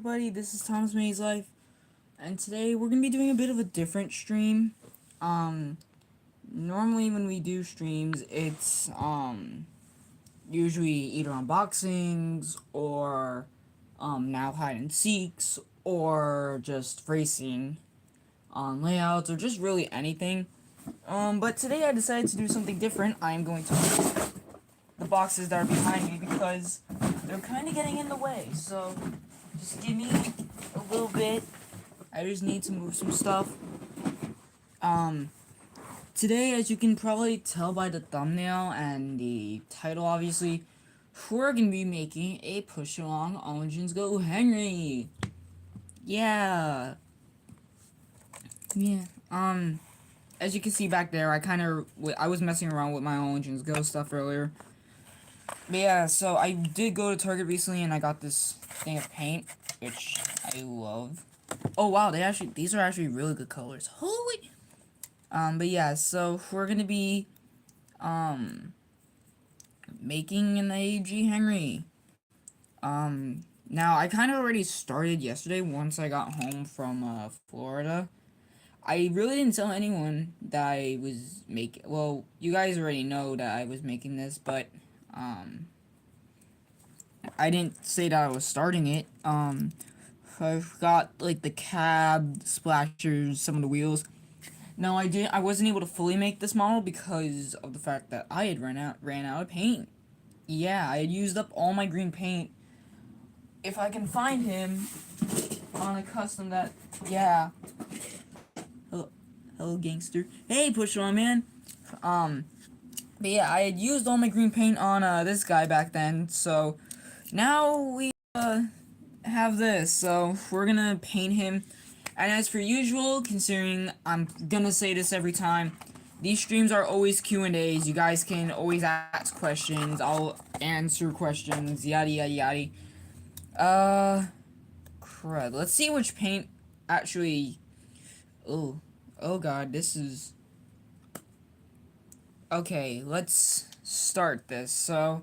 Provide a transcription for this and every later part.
everybody, this is Thomas May's Life, and today we're gonna be doing a bit of a different stream. Um, Normally when we do streams, it's, usually either unboxings, or, now hide and seeks, or just racing, layouts, or just really anything. But today I decided to do something different. I am going to move the boxes that are behind me because they're kind of getting in the way, so just give me a little bit. I just need to move some stuff. Today, as you can probably tell by the thumbnail and the title, obviously, we're gonna be making a push-along Engines Go Henry. Yeah. Yeah. As you can see back there, I was messing around with my Engines Go stuff earlier. But yeah, so I did go to Target recently and I got this thing of paint, which I love. Oh wow, these are actually really good colors. Holy. But yeah, so we're gonna be making an AG Henry. Now I kind of already started yesterday once I got home from Florida. I really didn't tell anyone that I was making. Well, you guys already know that I was making this, but I didn't say that I was starting it. I've got like the cab, splashers, some of the wheels. No, I wasn't able to fully make this model because of the fact that I had ran out of paint. Yeah, I had used up all my green paint. If I can find him on a custom that, yeah. Hello gangster. Hey, push on, man. But yeah, I had used all my green paint on this guy back then, so now we have this. So we're gonna paint him. And as for usual, considering I'm gonna say this every time, these streams are always Q&As. You guys can always ask questions. I'll answer questions. Yada yada yada. Crud. Let's see which paint actually. Oh god, this is. Okay, let's start this. So,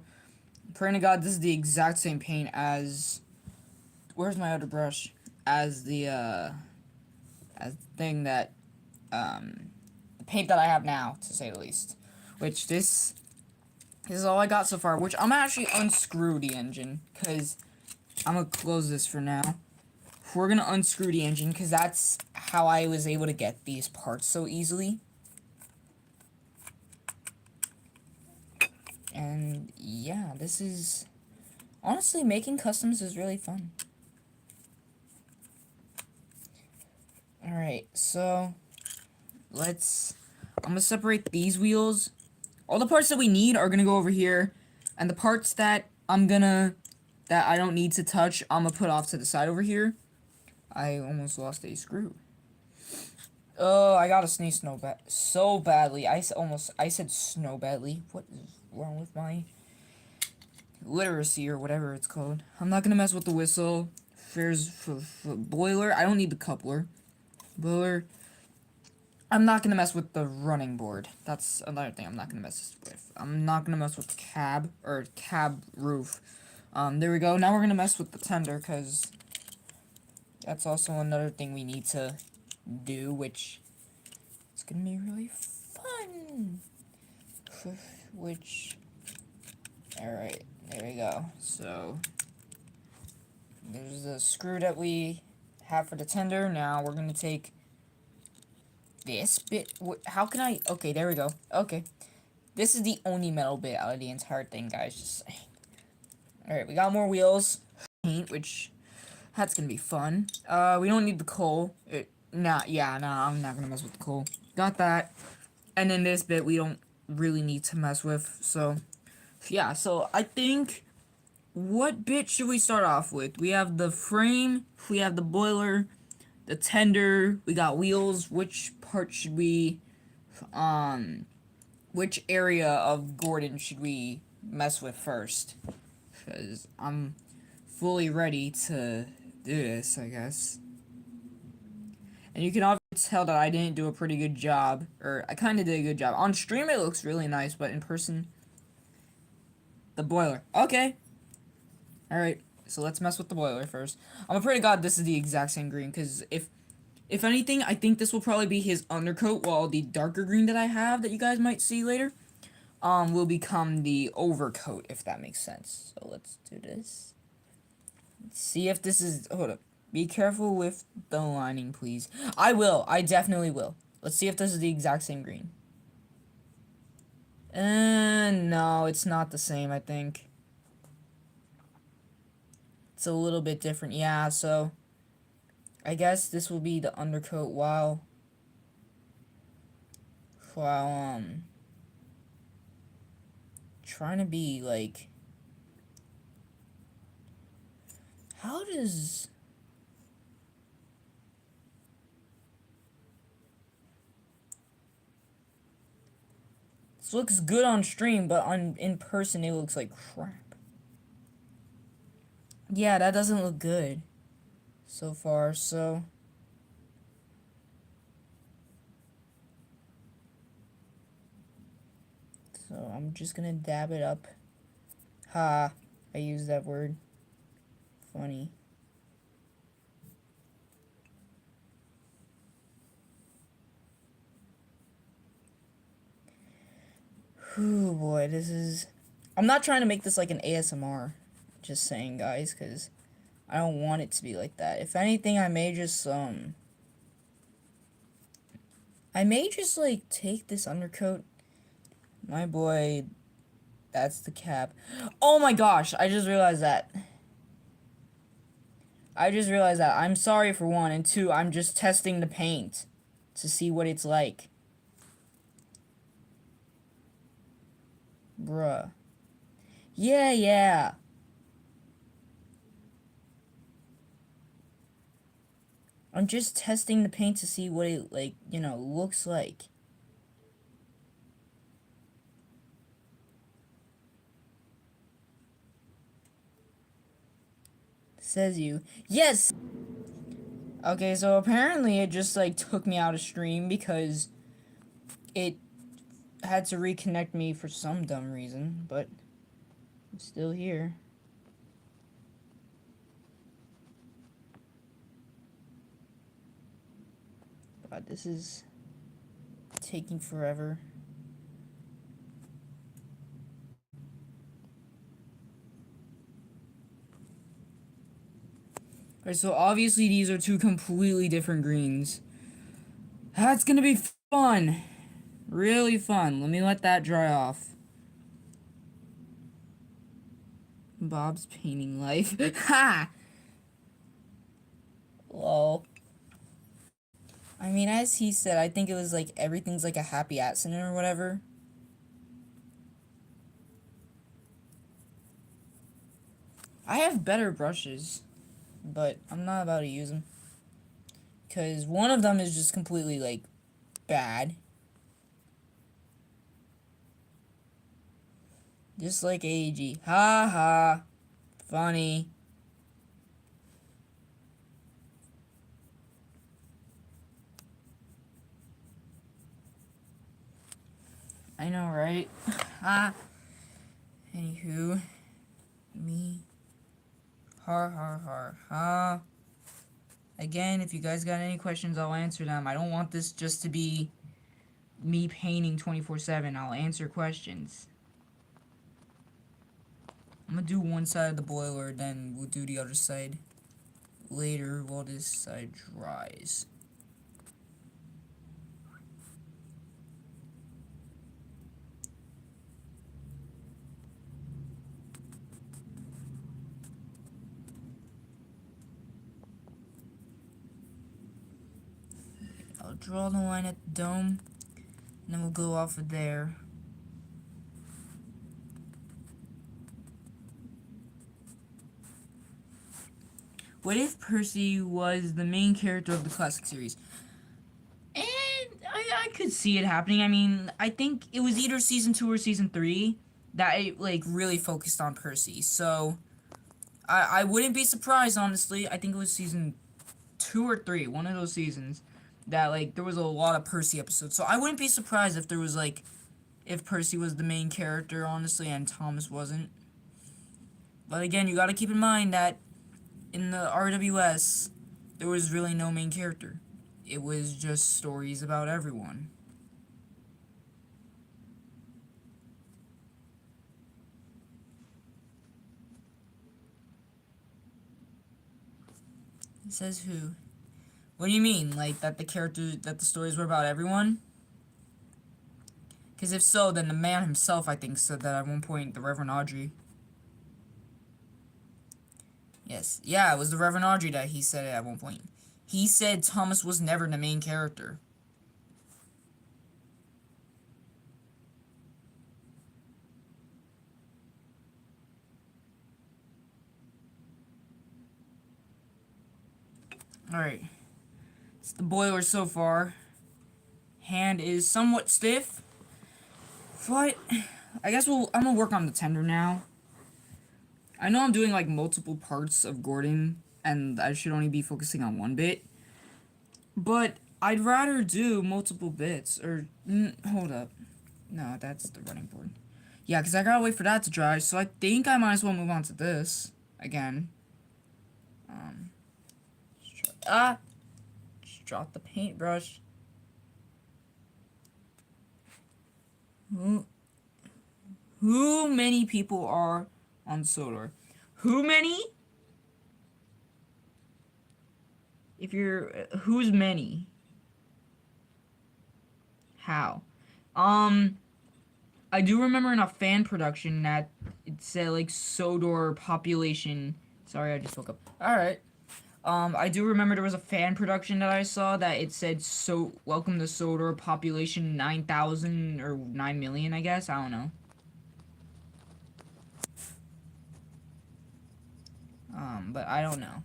praying to God, this is the exact same paint as. Where's my other brush? As the thing that, the paint that I have now, to say the least. Which this is all I got so far, which I'm actually unscrew the engine, because I'm gonna close this for now. We're gonna unscrew the engine, because that's how I was able to get these parts so easily. And yeah, this is... Honestly, making customs is really fun. Alright, so... I'm gonna separate these wheels. All the parts that we need are gonna go over here. And the parts that that I don't need to touch, I'm gonna put off to the side over here. I almost lost a screw. Oh, I gotta sneeze so badly. I said snow badly. What is wrong with my literacy or whatever it's called? I'm not gonna mess with the whistle. There's boiler. I don't need the coupler. Boiler. I'm not gonna mess with the running board. That's another thing I'm not gonna mess with. I'm not gonna mess with the cab roof. There we go. Now we're gonna mess with the tender, because that's also another thing we need to do, which is gonna be really fun. Alright, there we go. So, there's the screw that we have for the tender. Now we're gonna take this bit. How can I? Okay, there we go. Okay. This is the only metal bit out of the entire thing, guys. Just saying. Alright, we got more wheels. Paint, which that's gonna be fun. We don't need the coal. I'm not gonna mess with the coal. Got that. And then this bit we don't really need to mess with. So, yeah. So I think, what bit should we start off with? We have the frame. We have the boiler. The tender. We got wheels. Which part should we, which area of Gordon should we mess with first? Because I'm fully ready to do this, I guess. And you can obviously tell that I didn't do a pretty good job, or I kind of did a good job. On stream it looks really nice, but in person, the boiler. Okay. Alright. so let's mess with the boiler first. I'm gonna pray to God this is the exact same green, because if anything, I think this will probably be his undercoat, while the darker green that I have that you guys might see later, will become the overcoat, if that makes sense. So let's do this. Let's see if this is, hold up. Be careful with the lining, please. I will. I definitely will. Let's see if this is the exact same green. No, it's not the same, I think. It's a little bit different. Yeah, so I guess this will be the undercoat while trying to be like, how does this looks good on stream, but in person it looks like crap. Yeah, that doesn't look good so far, so I'm just gonna dab it up. Ha, I used that word. Funny. Whew, boy, this is... I'm not trying to make this like an ASMR. Just saying, guys, because I don't want it to be like that. If anything, I may just, like, take this undercoat. My boy, that's the cap. Oh my gosh, I just realized that. I'm sorry for one, and two, I'm just testing the paint to see what it's like. Bruh. Yeah. I'm just testing the paint to see what it, like, looks like. Says you. Yes! Okay, so apparently it just, like, took me out of stream because it had to reconnect me for some dumb reason, but I'm still here. God, this is taking forever. Alright, so obviously these are two completely different greens. That's gonna be fun. Really fun. Let me let that dry off. Bob's painting life. Ha! Lol. I mean, as he said, I think it was like everything's like a happy accident or whatever. I have better brushes, but I'm not about to use them. Because one of them is just completely, like, bad. Just like AG. Ha ha. Funny. I know, right? Ha. Anywho. Me. Har har har ha. Again, if you guys got any questions, I'll answer them. I don't want this just to be me painting 24/7. I'll answer questions. I'm gonna do one side of the boiler, then we'll do the other side later while this side dries. I'll draw the line at the dome, and then we'll go off of there. What if Percy was the main character of the classic series? And I could see it happening. I mean, I think it was either season 2 or season 3 that it, like, really focused on Percy. So, I wouldn't be surprised, honestly. I think it was season 2 or 3, one of those seasons, that, like, there was a lot of Percy episodes. So, I wouldn't be surprised if there was, like, if Percy was the main character, honestly, and Thomas wasn't. But again, you gotta keep in mind that in the RWS, there was really no main character. It was just stories about everyone. It says who? What do you mean? Like, that the stories were about everyone? Because if so, then the man himself, I think, said that at one point, the Reverend Audrey. Yes. Yeah, it was the Reverend Audrey that he said it at one point. He said Thomas was never the main character. Alright. It's the boiler so far. Hand is somewhat stiff. But I guess I'm gonna work on the tender now. I know I'm doing like multiple parts of Gordon, and I should only be focusing on one bit. But I'd rather do multiple bits. Hold up. No, that's the running board. Yeah, because I gotta wait for that to dry, so I think I might as well move on to this again. Just drop the paintbrush. Who many people are on Sodor? Who many? If you're, who's many? How? I do remember in a fan production that it said like Sodor population. Sorry, I just woke up. Alright. I do remember there was a fan production that I saw that it said, so, welcome to Sodor population 9,000 or 9 million, I guess. I don't know. But I don't know.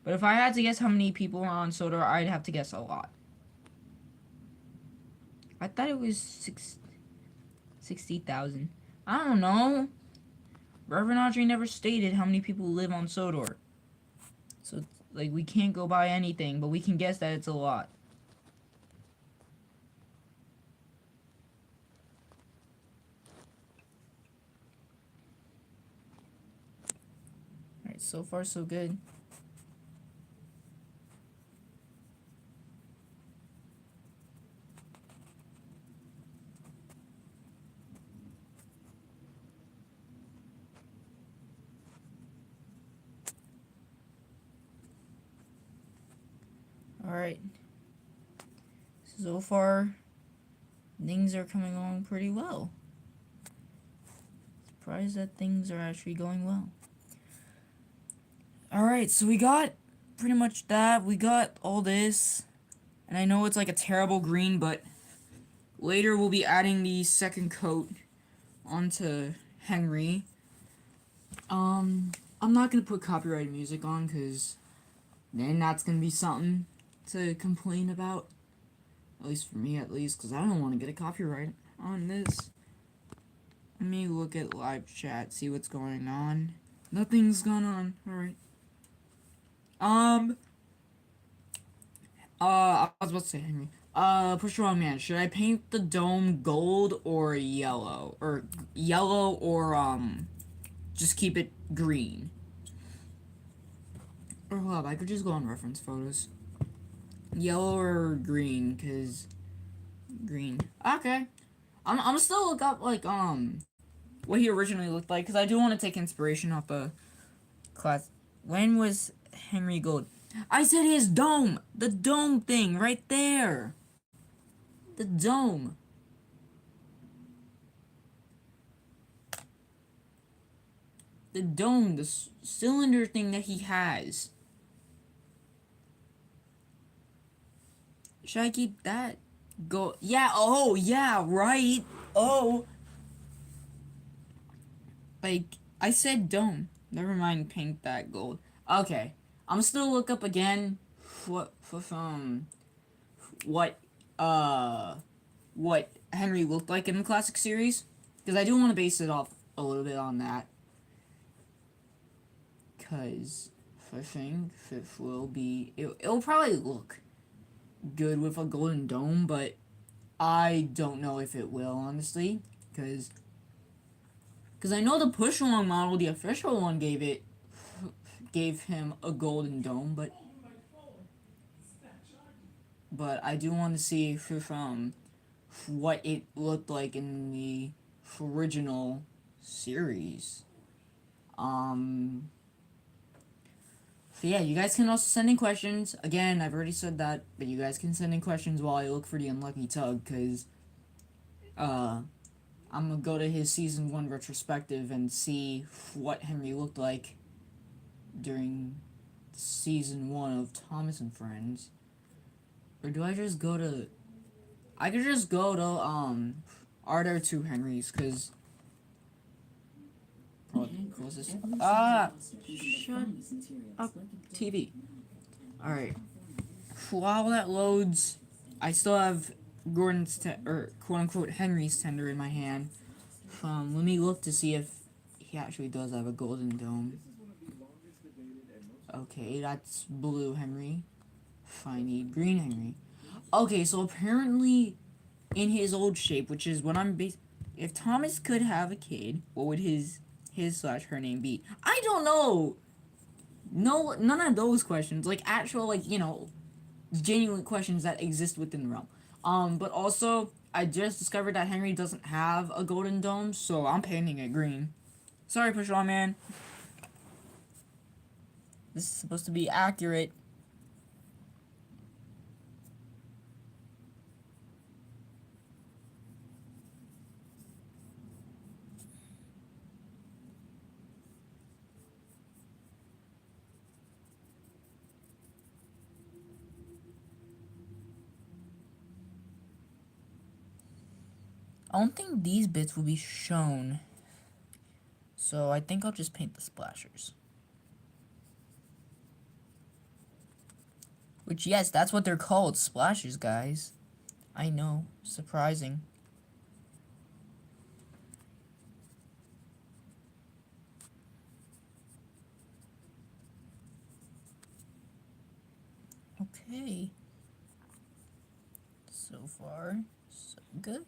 But if I had to guess how many people are on Sodor, I'd have to guess a lot. I thought it was 60,000. I don't know. Reverend Audrey never stated how many people live on Sodor. So, like, we can't go by anything, but we can guess that it's a lot. Alright, so far so good. Alright. So far, things are coming along pretty well. Surprised that things are actually going well. Alright, so we got pretty much that. We got all this. And I know it's like a terrible green, but later we'll be adding the second coat onto Henry. I'm not gonna put copyrighted music on, because then that's gonna be something to complain about. At least for me, at least, because I don't want to get a copyright on this. Let me look at live chat, see what's going on. Nothing's going on. Alright. I was about to say, Henry. Push the wrong man. Should I paint the dome gold or yellow? Or yellow or, just keep it green? Or hold up, I could just go on reference photos. Yellow or green, cause green. Okay. I'm still look up like what he originally looked like, cause I do want to take inspiration off the class. When was Henry Gold? I said his dome, the dome thing right there. The dome. The dome, the cylinder thing that he has. Should I keep that? Go. Yeah, oh, yeah, right. Oh. Like, I said dome. Never mind, paint that gold. Okay. I'm still look up again what what Henry looked like in the classic series. Because I do want to base it off a little bit on that. Because I think it will be... It'll probably look good with a golden dome, but I don't know if it will, honestly. Because Because I know the push along model, the official one, gave him a golden dome, but I do want to see from what it looked like in the original series. So yeah, you guys can also send in questions. Again, I've already said that, but you guys can send in questions while I look for the unlucky tug, because I'm gonna go to his season 1 retrospective and see what Henry looked like during season 1 of Thomas and Friends. Or do I just go to... I could just go to, Are There Two Henrys, because... What's this? Shut up, TV. Alright. While that loads, I still have Gordon's, or quote-unquote Henry's tender in my hand. Let me look to see if he actually does have a golden dome. Okay, that's blue Henry. I need green Henry. Okay, so apparently in his old shape, which is what I'm if Thomas could have a kid, what would his/her name be? I don't know. No, none of those questions. Like actual, like, genuine questions that exist within the realm. But also, I just discovered that Henry doesn't have a golden dome, so I'm painting it green. Sorry, Push-On Man. This is supposed to be accurate. I don't think these bits will be shown, so I think I'll just paint the splashers. Which, yes, that's what they're called, splashers, guys. I know, surprising. Okay. So far, so good.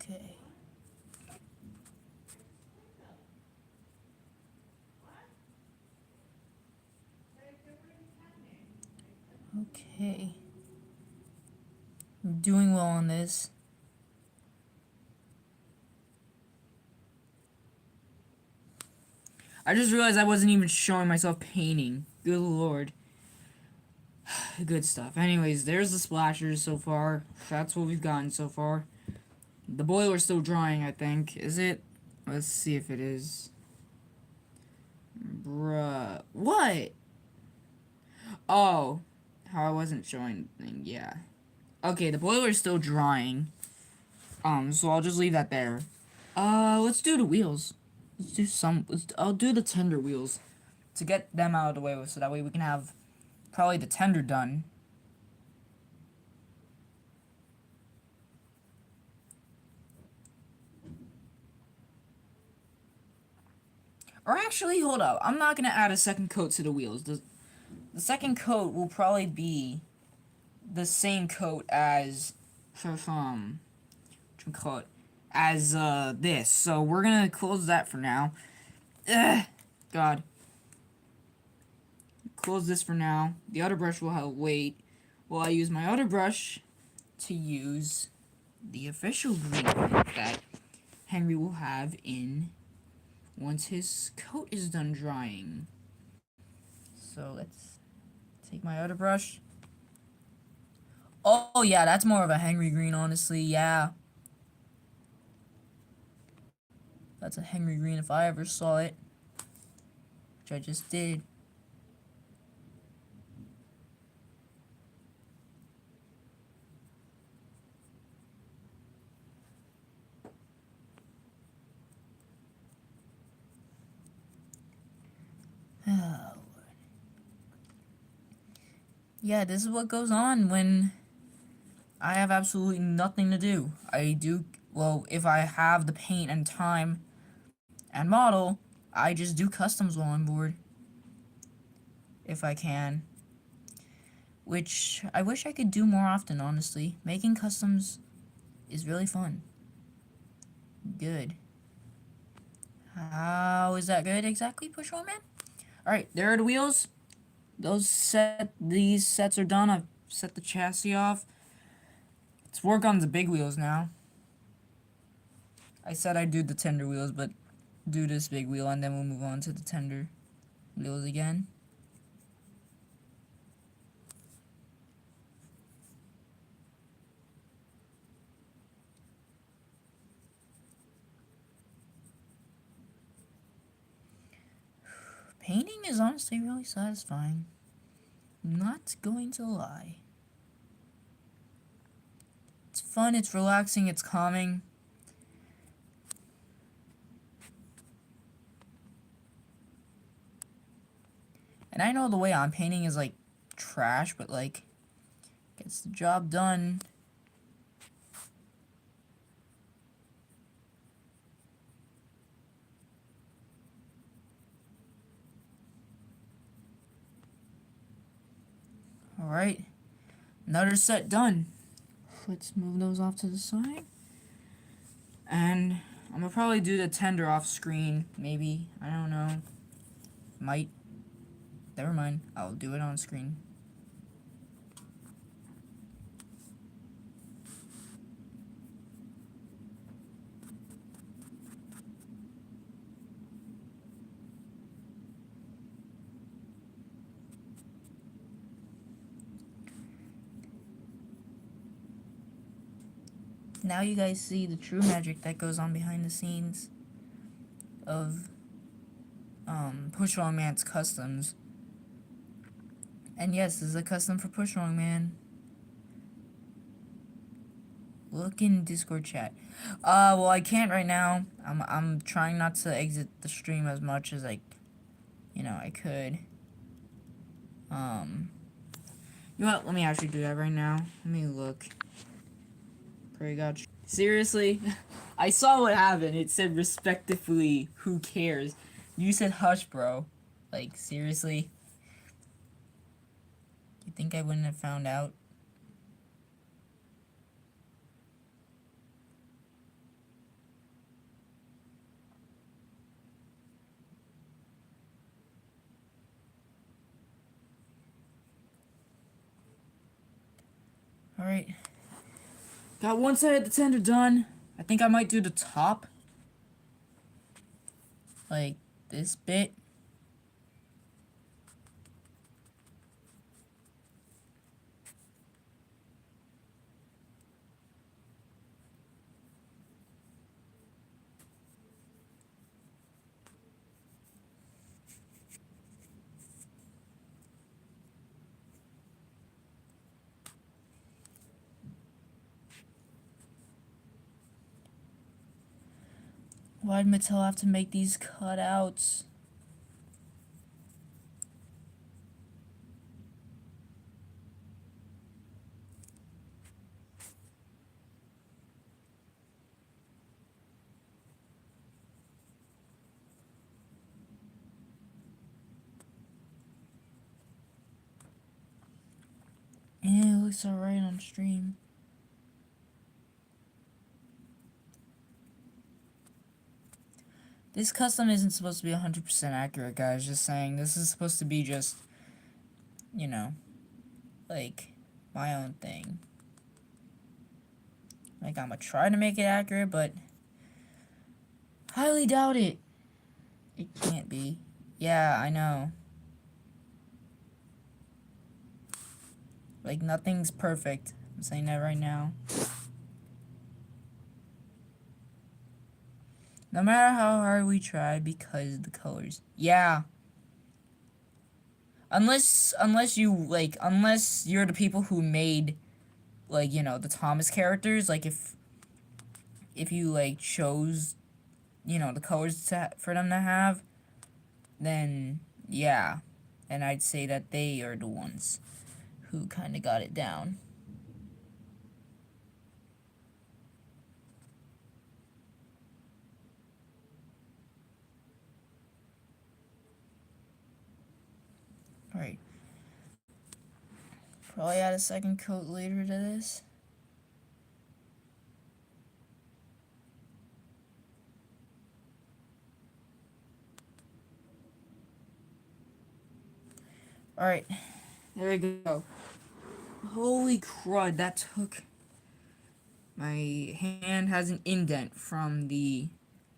Okay. Okay. I'm doing well on this. I just realized I wasn't even showing myself painting. Good lord. Good stuff. Anyways, there's the splashers so far. That's what we've gotten so far. The boiler's still drying, I think. Is it? Let's see if it is. Bruh. What? Oh. How I wasn't showing thing. Yeah. Okay, the boiler's still drying. So I'll just leave that there. Let's do the wheels. I'll do the tender wheels to get them out of the way, so that way we can have probably the tender done. Or actually, hold up. I'm not gonna add a second coat to the wheels. The second coat will probably be the same coat as this. So we're gonna close that for now. Ugh, God. Close this for now. The other brush will wait while I use my other brush to use the official green that Henry will have in once his coat is done drying. So let's take my other brush. Oh yeah, that's more of a Henry green, honestly. Yeah, that's a Henry green if I ever saw it, which I just did. Oh, yeah, this is what goes on when I have absolutely nothing to do. Well, if I have the paint and time and model, I just do customs while I'm bored. If I can. which I wish I could do more often, honestly. Making customs is really fun. Good. How is that good exactly, Push One Man? Alright, there are the wheels. These sets are done. I've set the chassis off. Let's work on the big wheels now. I said I'd do the tender wheels, but do this big wheel and then we'll move on to the tender wheels again. Painting is honestly really satisfying. Not going to lie. It's fun, it's relaxing, it's calming. And I know the way I'm painting is like trash, but like gets the job done. Alright, another set done. Let's move those off to the side. And I'm gonna probably do the tender off screen, maybe. I don't know. Might. Never mind. I'll do it on screen. Now you guys see the true magic that goes on behind the scenes of Push Wrong Man's customs. And yes, this is a custom for Push Wrong Man. Look in Discord chat. Well, I can't right now. I'm trying not to exit the stream as much as I could. You know what? Let me actually do that right now. Let me look. Pray God. Seriously? I saw what happened. It said respectively, who cares? You said hush, bro. Like, seriously? You think I wouldn't have found out? Alright. Got one side of the tender done. I think I might do the top. Like, this bit. Why'd Mattel have to make these cutouts? Yeah, it looks alright on stream. This custom isn't supposed to be 100% accurate, guys. Just saying. This is supposed to be just, you know, like, my own thing. Like, I'm gonna try to make it accurate, but highly doubt it. It can't be. Yeah, I know. Like, nothing's perfect. I'm saying that right now. No matter how hard we try, because of the colors. Yeah. Unless you're the people who made, like, you know, the Thomas characters, like, if you, like, chose, you know, the colors for them to have, then, yeah. And I'd say that they are the ones who kind of got it down. Alright. probably add a second coat later to this. Alright, there we go. Holy crud, that took... My hand has an indent from the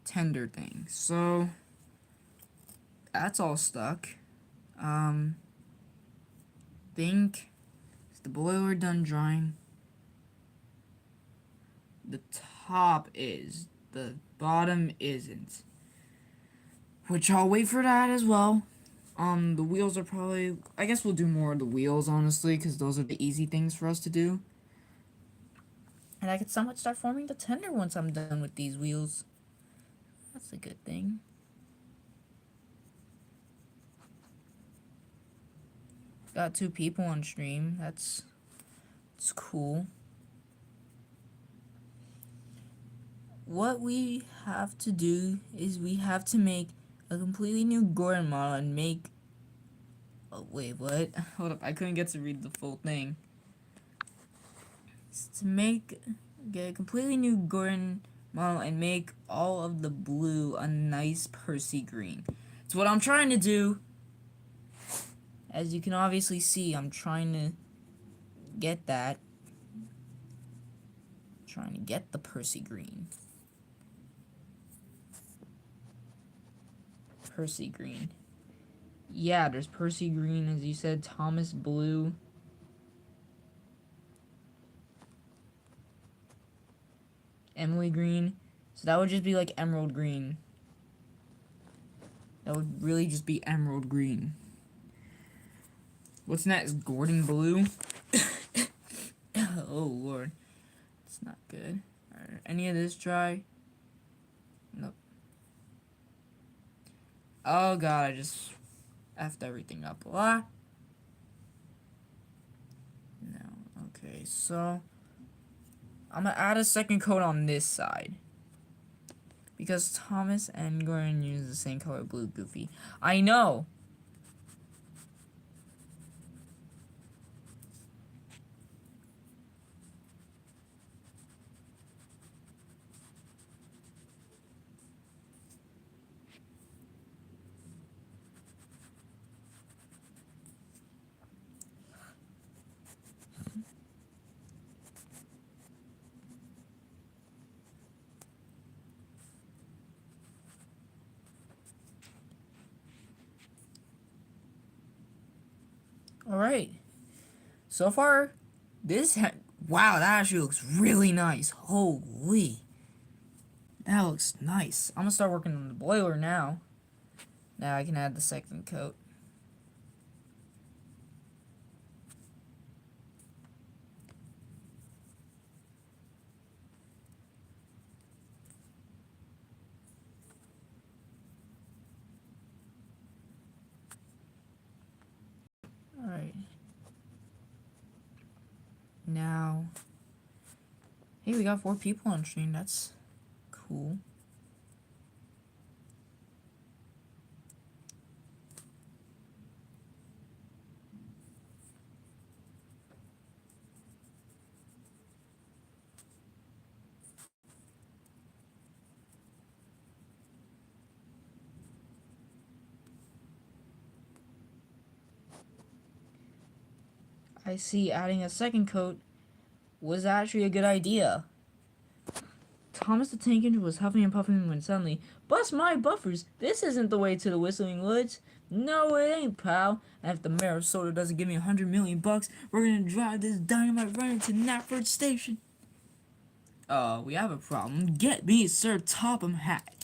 tender thing, so that's all stuck. Think, is the boiler done drying? The top is, the bottom isn't. Which I'll wait for that as well. The wheels are probably, I guess we'll do more of the wheels, honestly, because those are the easy things for us to do. And I could somewhat start forming the tender once I'm done with these wheels. That's a good thing. Got 2 people on stream. That's cool. What we have to do is we have to make a completely new Gordon model and make... Oh, wait, what? Hold up, I couldn't get to read the full thing. It's to get a completely new Gordon model and make all of the blue a nice Percy green. It's what I'm trying to do. As you can obviously see, I'm trying to get that. Trying to get the Percy green. Percy green. Yeah, there's Percy green, as you said, Thomas blue. Emily green. So that would just be like emerald green. That would really just be emerald green. What's next? Gordon blue? Oh lord. It's not good. Alright, any of this dry? Nope. Oh god, I just effed everything up. What? No. Okay, so I'm gonna add a second coat on this side. Because Thomas and Gordon use the same color blue, Goofy. I know! Alright. So far, wow, that actually looks really nice. Holy. That looks nice. I'm gonna start working on the boiler now. Now I can add the second coat. Alright. Now, hey, we got 4 people on stream. That's cool. I see adding a second coat was actually a good idea. Thomas the Tank Engine was huffing and puffing when suddenly, bust my buffers! This isn't the way to the Whistling Woods. No, it ain't, pal. And if the mayor of Soda doesn't give me $100 million, we're gonna drive this dynamite right into Knapford Station. We have a problem. Get me Sir Topham Hat.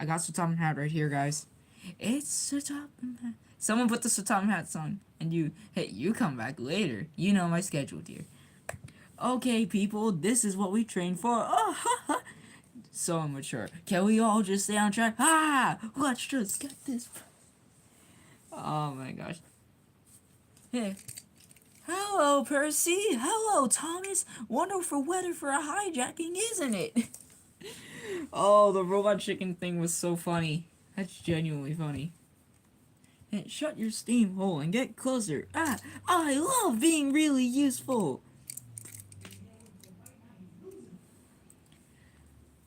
I got Sir Topham Hat right here, guys. It's Sir Topham Hat. Someone put the Sir Topham Hat song. And you come back later. You know my schedule, dear. Okay, people, this is what we trained for. Oh, ha, ha. So immature. Can we all just stay on track? Ah! Let's just get this. Oh my gosh. Hey. Hello, Percy. Hello, Thomas. Wonderful weather for a hijacking, isn't it? Oh, the robot chicken thing was so funny. That's genuinely funny. Shut your steam hole and get closer. Ah, I love being really useful.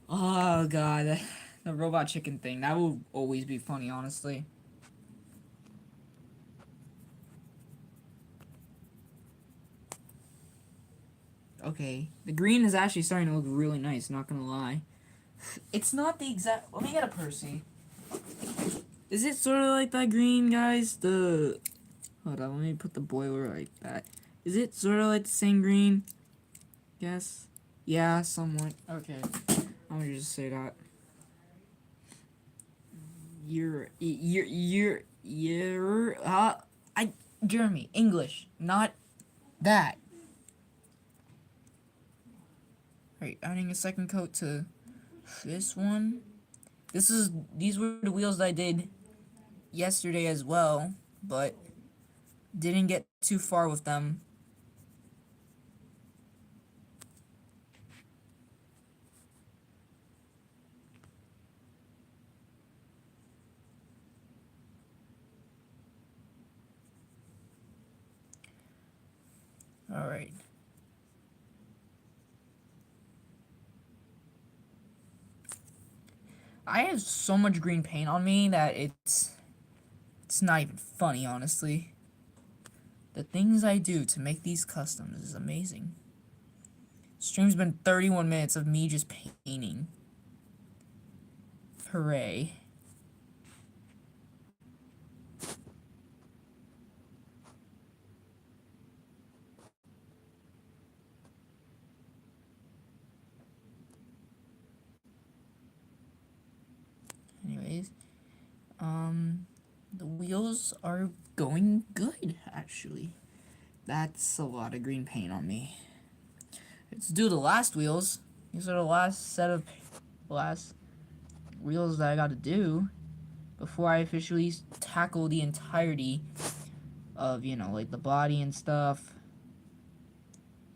Oh god, the robot chicken thing. That will always be funny, honestly. Okay, the green is actually starting to look really nice, not gonna lie. It's not the exact... Let me get a Percy. Is it sort of like that green, guys? Hold on, let me put the boiler like that. Is it sort of like the same green? Yes? Yeah, somewhat. Okay. I'm gonna just say that. Jeremy, English, not that. Alright, adding a second coat to this one. These were the wheels that I did yesterday as well, but didn't get too far with them. Alright. I have so much green paint on me that it's not even funny, honestly. The things I do to make these customs is amazing. Stream's been 31 minutes of me just painting. Hooray. Anyways, the wheels are going good, actually. That's a lot of green paint on me. Let's do the last wheels. These are the last wheels that I gotta do before I officially tackle the entirety of, you know, like the body and stuff.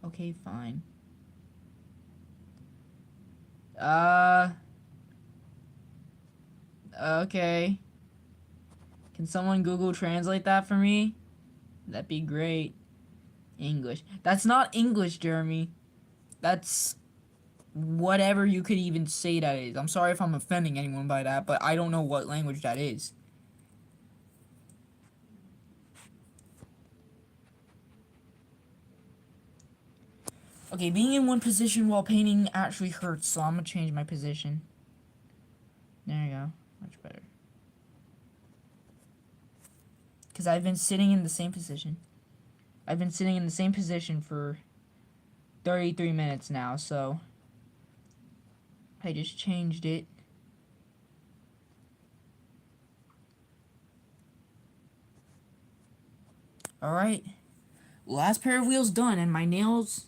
Okay, fine. Okay. Can someone Google Translate that for me? That'd be great. English. That's not English, Jeremy. That's whatever you could even say that is. I'm sorry if I'm offending anyone by that, but I don't know what language that is. Okay, being in one position while painting actually hurts, so I'm gonna change my position. There you go. Much better. Because I've been sitting in the same position. I've been sitting in the same position for 33 minutes now, so I just changed it. Alright. Last pair of wheels done, and my nails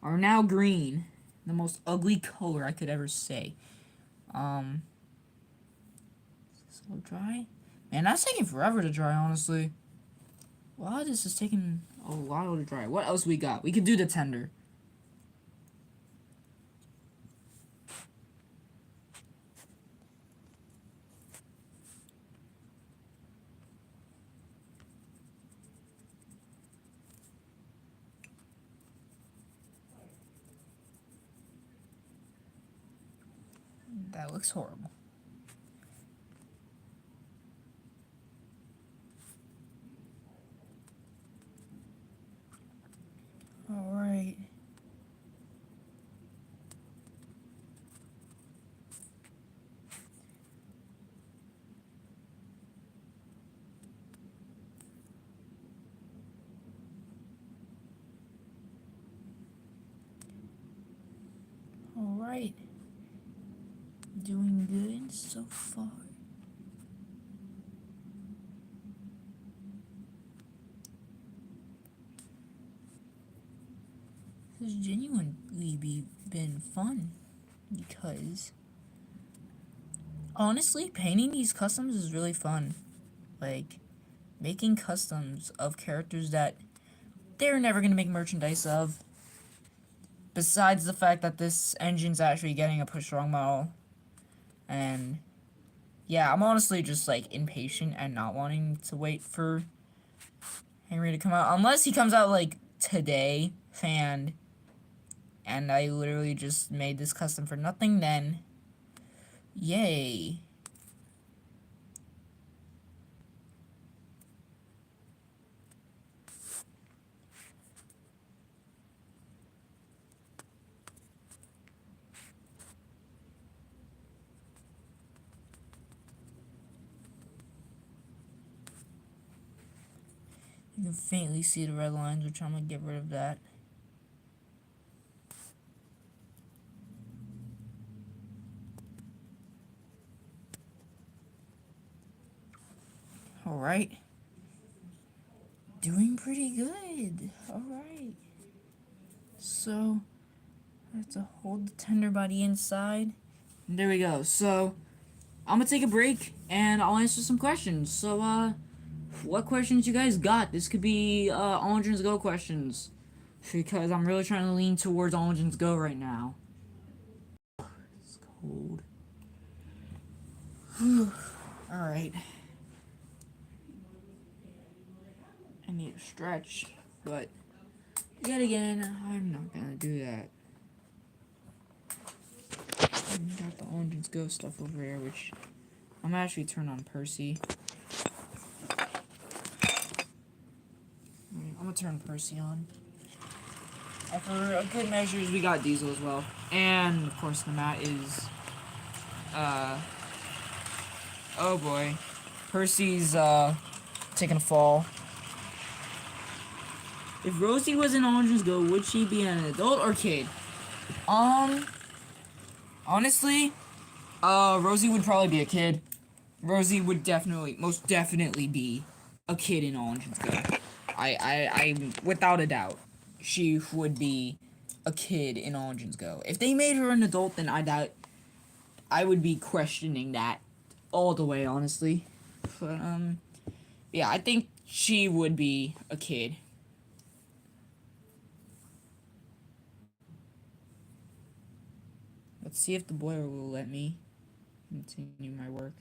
are now green. The most ugly color I could ever say. So dry? Man, that's taking forever to dry, honestly. Wow, this is taking a while to dry. What else we got? We could do the tender. That looks horrible. Alright. Alright. Doing good so far. This has genuinely been fun because honestly, painting these customs is really fun. Like, making customs of characters that they're never gonna make merchandise of. Besides the fact that this engine's actually getting a push strong model. And Yeah, I'm honestly just, like, impatient and not wanting to wait for Henry to come out. Unless he comes out, like, today, and I literally just made this custom for nothing, then yay. You can faintly see the red lines, which I'm gonna get rid of that. Alright. Doing pretty good. Alright. So, I have to hold the tender by the inside. And there we go. So, I'm gonna take a break, and I'll answer some questions. So, what questions you guys got? This could be, Orange's Go questions. Because I'm really trying to lean towards Orange's Go right now. It's cold. Alright. I need to stretch, but yet again, I'm not gonna do that. Got the Orange's Go stuff over here, which I'm gonna actually turn on Percy. I'm gonna turn Percy on. And for a good measures, we got Diesel as well. And, of course, the mat is, oh boy. Percy's, taking a fall. If Rosie was in Orange's Go, would she be an adult or kid? Honestly, Rosie would probably be a kid. Rosie would most definitely be a kid in Orange's Go. I, without a doubt, she would be a kid in Orange's Go. If they made her an adult, then I would be questioning that all the way, honestly. But, yeah, I think she would be a kid. Let's see if the boiler will let me continue my work.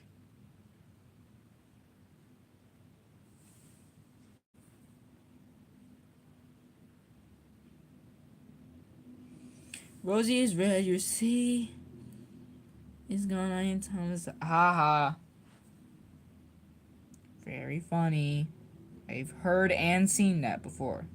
Rosie is red, you see. Is gone, I am Thomas. Haha. Very funny. I've heard and seen that before.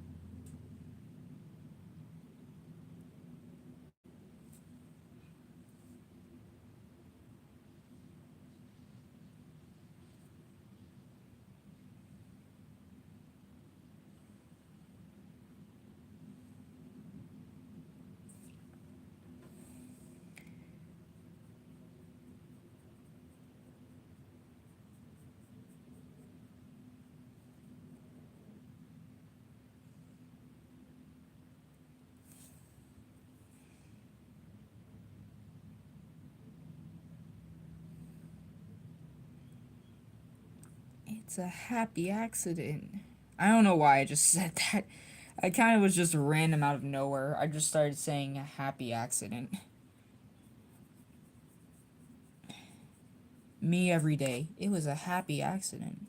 It's a happy accident. I don't know why I just said that. I kind of was just random out of nowhere. I just started saying a happy accident. Me every day. It was a happy accident.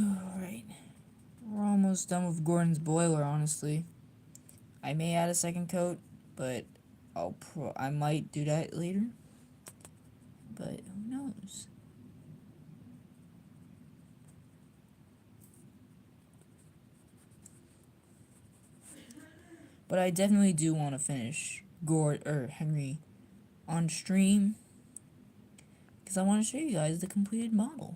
Alright. We're almost done with Gordon's boiler, honestly. I may add a second coat, but I might do that later. But who knows? But I definitely do want to finish Henry on stream, because I want to show you guys the completed model.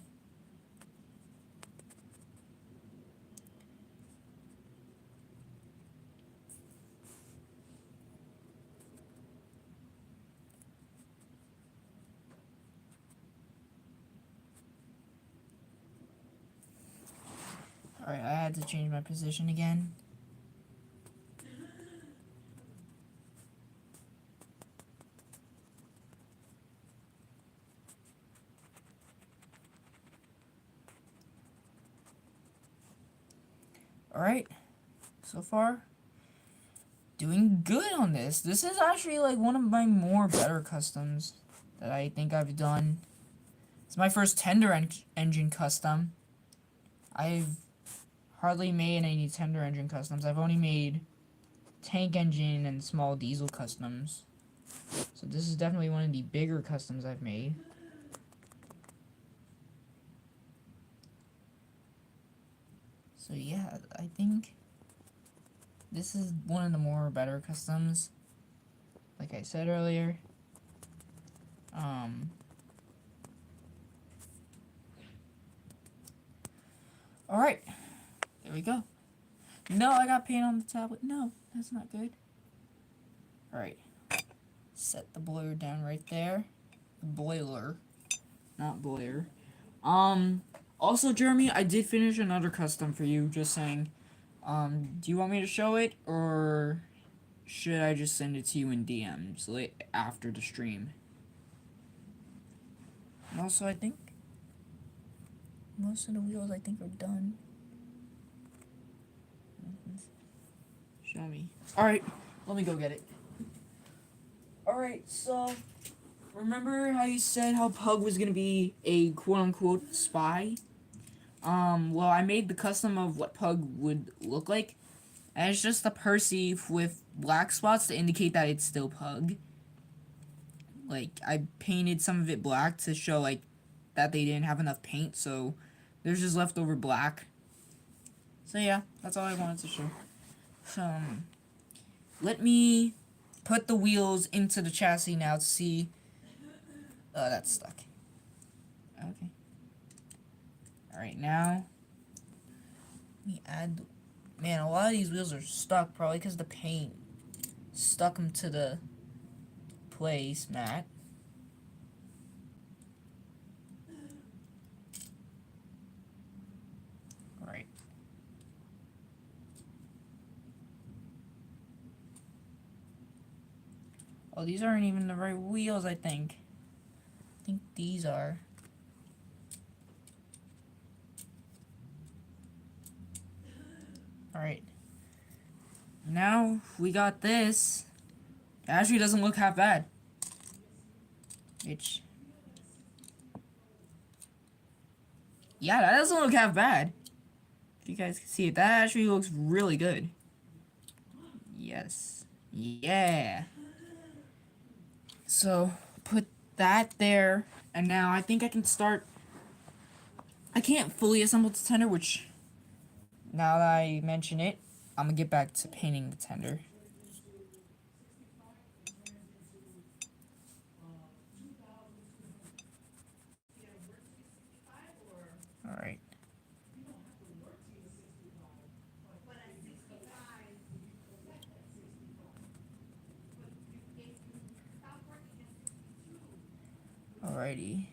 Alright, I had to change my position again. Alright, so far, doing good on this. This is actually like one of my more better customs that I think I've done. It's my first tender engine custom. I've hardly made any tender engine customs. I've only made tank engine and small diesel customs. So this is definitely one of the bigger customs I've made. So yeah, I think this is one of the more better customs. Like I said earlier. Alright. There we go. No, I got paint on the tablet. No, that's not good. Alright. Set the boiler down right there. The boiler. Not boiler. Also, Jeremy, I did finish another custom for you, just saying. Do you want me to show it, or should I just send it to you in DMs after the stream? And also, I think most of the wheels, I think, are done. Show me. Alright, let me go get it. Alright, so, remember how you said how Pug was gonna be a quote-unquote spy? Well, I made the custom of what Pug would look like, and it's just a Percy with black spots to indicate that it's still Pug. Like, I painted some of it black to show, like, that they didn't have enough paint, so there's just leftover black. So yeah, that's all I wanted to show. Let me put the wheels into the chassis now to see. Oh, that's stuck. Okay. Alright, now let me add. Man, a lot of these wheels are stuck, probably because the paint stuck them to the placemat. Alright. Oh, these aren't even the right wheels, I think. I think these are. Alright. Now we got this. It actually doesn't look half bad. Yeah, that doesn't look half bad. If you guys can see it, that actually looks really good. Yes. Yeah. So, put that there, and now I think I can start. I can't fully assemble the tender, which, now that I mention it, I'm gonna get back to painting the tender. Alright. Alrighty.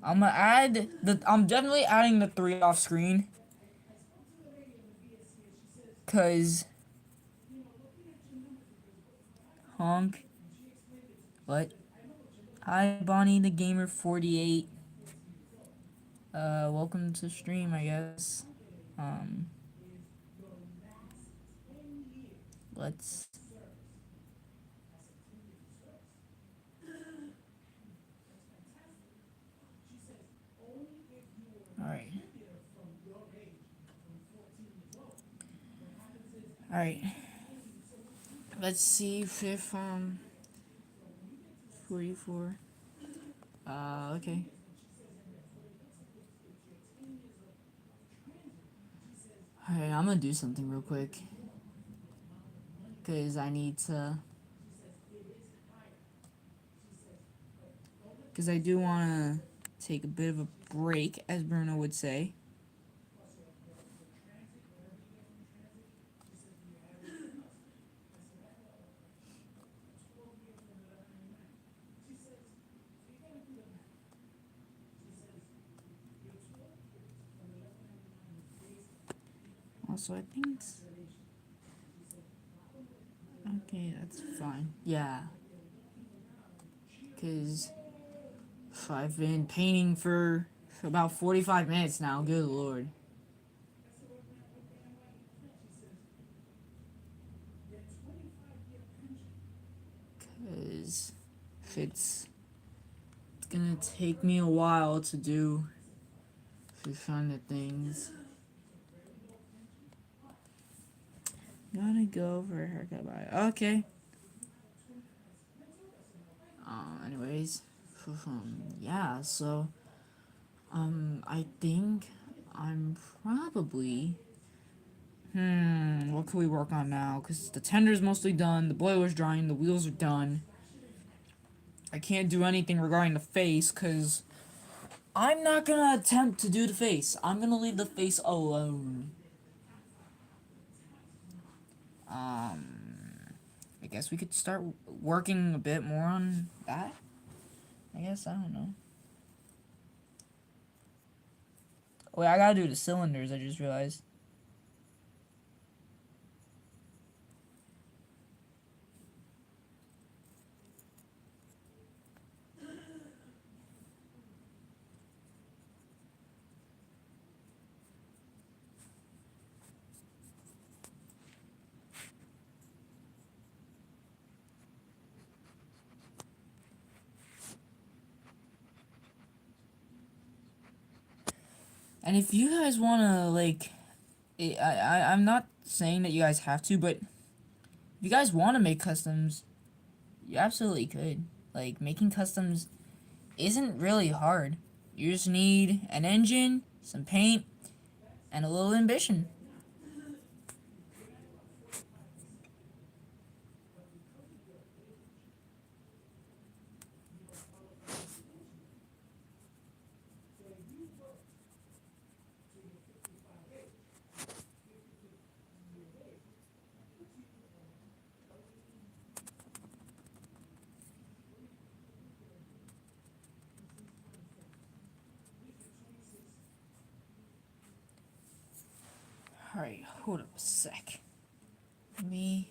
I'm definitely adding the 3 off screen. Cause honk. What? Hi Bonnie the Gamer 48. Welcome to stream, I guess. Let's. Alright. Alright. Let's see if 44. Okay. Alright, I'm gonna do something real quick. Because I need to. Because I do want to take a bit of a break, as Bruno would say. Also, I think it's... Okay, that's fine. Yeah. Because I've been painting for about 45 minutes now. Good lord. Because it's gonna take me a while to do these kind of things. Gotta go for a haircut by. Okay. Anyways. Yeah, so, I think I'm probably... what can we work on now? Because the tender's mostly done, the boiler's drying, the wheels are done. I can't do anything regarding the face, because I'm not gonna attempt to do the face. I'm gonna leave the face alone. I guess we could start working a bit more on that. I guess, I don't know. Wait, I gotta do the cylinders, I just realized. And if you guys wanna, like... I'm not saying that you guys have to, but... If you guys wanna make customs, you absolutely could. Like, making customs isn't really hard. You just need an engine, some paint, and a little ambition. Alright, hold up a sec. Me.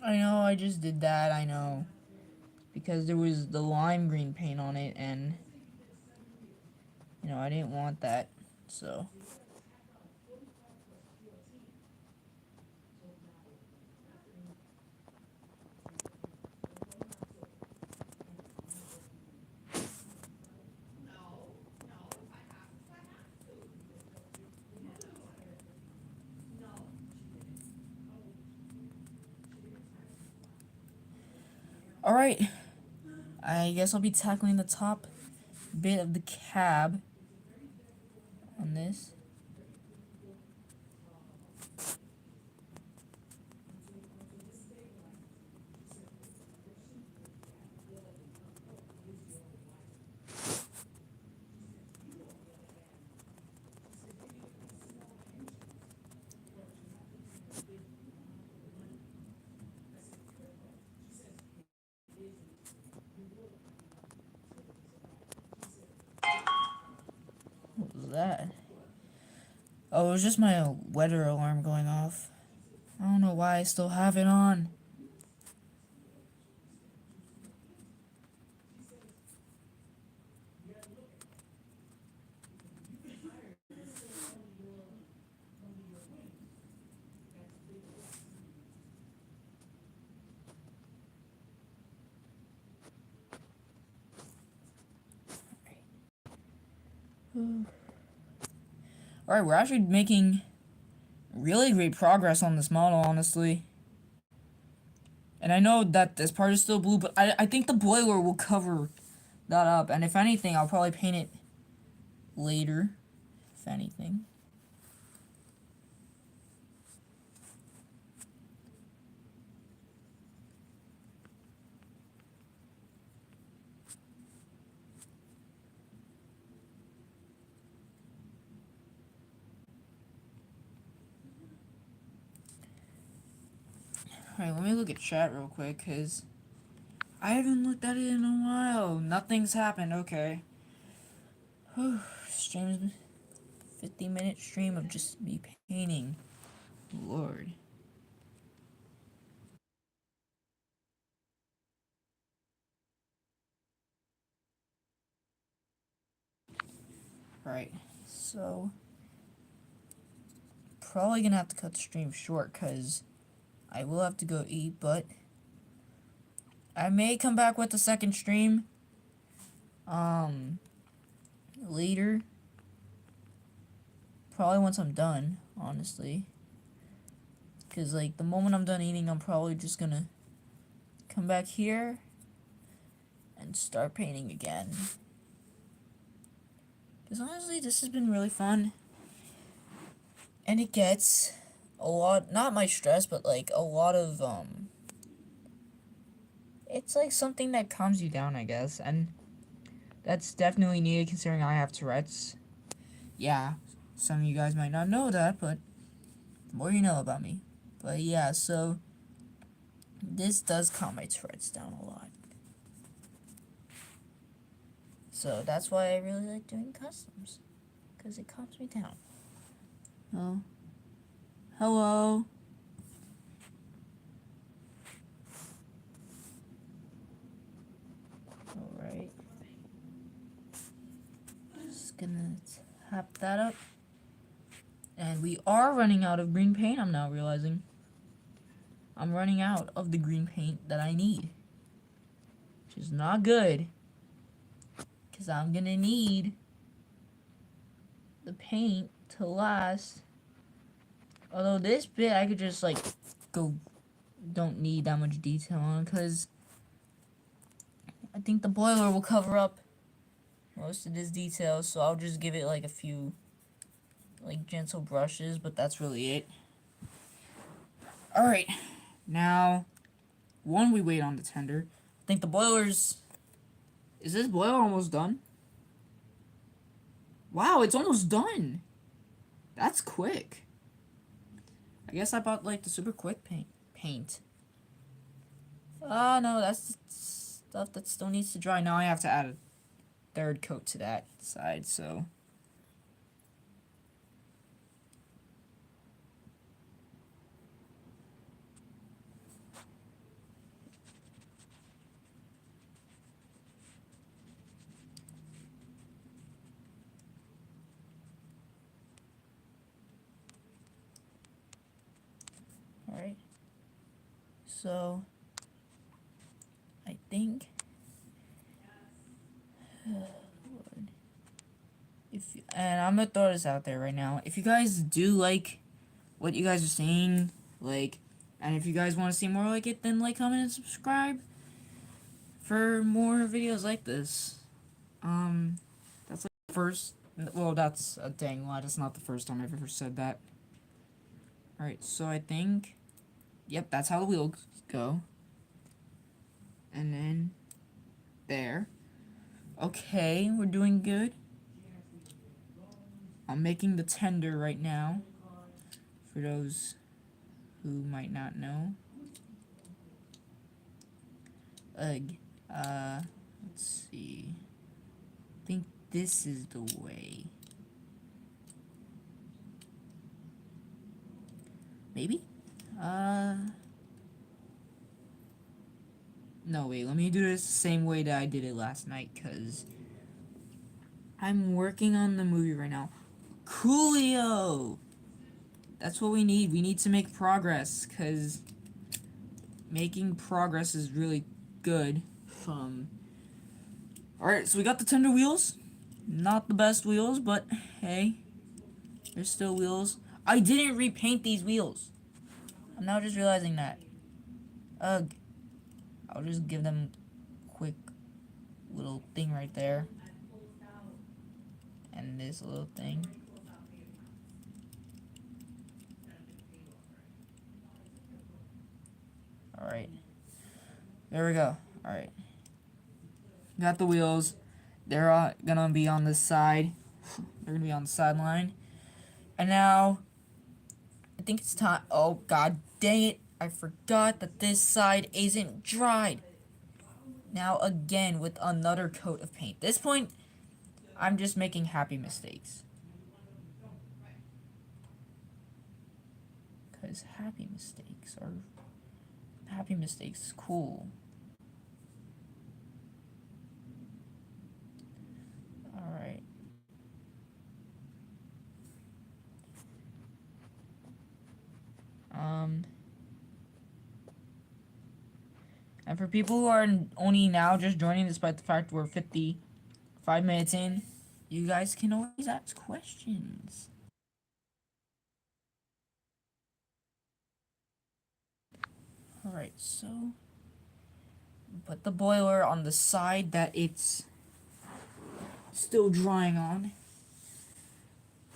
I know, I just did that, I know. Because there was the lime green paint on it, and... You know, I didn't want that, so... Alright. I guess I'll be tackling the top bit of the cab on this. What was that? Oh, it was just my weather alarm going off. I don't know why I still have it on. Alright, we're actually making really great progress on this model, honestly. And I know that this part is still blue, but I think the boiler will cover that up. And if anything, I'll probably paint it later, if anything. Alright, let me look at chat real quick, because I haven't looked at it in a while. Nothing's happened. Okay. Stream 50-minute stream of just me painting. Lord. Right. So probably gonna have to cut the stream short because I will have to go eat, but I may come back with a second stream later. Probably once I'm done, honestly. Because, like, the moment I'm done eating, I'm probably just gonna come back here and start painting again. Because, honestly, this has been really fun. And it gets a lot, not my stress, but, like, a lot of, it's, like, something that calms you down, I guess. And that's definitely needed considering I have Tourette's. Yeah, some of you guys might not know that, but the more you know about me. But, yeah, so this does calm my Tourette's down a lot. So that's why I really like doing customs. Because it calms me down. Oh. Hello. Alright. Just gonna tap that up. And we are running out of green paint, I'm now realizing. I'm running out of the green paint that I need. Which is not good. Because I'm gonna need the paint to last. Although this bit I could just like go, don't need that much detail on, because I think the boiler will cover up most of this detail, so I'll just give it like a few like gentle brushes, but that's really it. Alright, now we wait on the tender. I think the boiler's, is this boiler almost done? Wow, it's almost done. That's quick. I guess I bought like the super quick paint. Oh no, that's stuff that still needs to dry. Now I have to add a third coat to that side, so. Alright. So, I think. And I'm gonna throw this out there right now. If you guys do like what you guys are saying, like, and if you guys want to see more like it, then like, comment, and subscribe for more videos like this. That's like the first. Well, that's a dang lie. That's not the first time I've ever said that. Alright, so I think. Yep, that's how the wheels go. And then. There. Okay, we're doing good. I'm making the tender right now. For those who might not know. Ugh. Let's see. I think this is the way. Maybe? No, wait, let me do this the same way that I did it last night, because I'm working on the movie right now. Coolio! That's what we need. We need to make progress, because making progress is really good. Alright, so we got the tender wheels. Not the best wheels, but hey, they're still wheels. I didn't repaint these wheels. I'm now just realizing that. Ugh. I'll just give them a quick little thing right there. And this little thing. Alright. There we go. Alright. Got the wheels. They're gonna be on this side. They're gonna be on the sideline. And now, I think it's time. Oh, god dang it. I forgot that this side isn't dried. Now again with another coat of paint. This point, I'm just making happy mistakes. Because happy mistakes is cool. Alright. And for people who are only now just joining, despite the fact we're 55 minutes in, you guys can always ask questions. Alright, so put the boiler on the side that it's still drying on.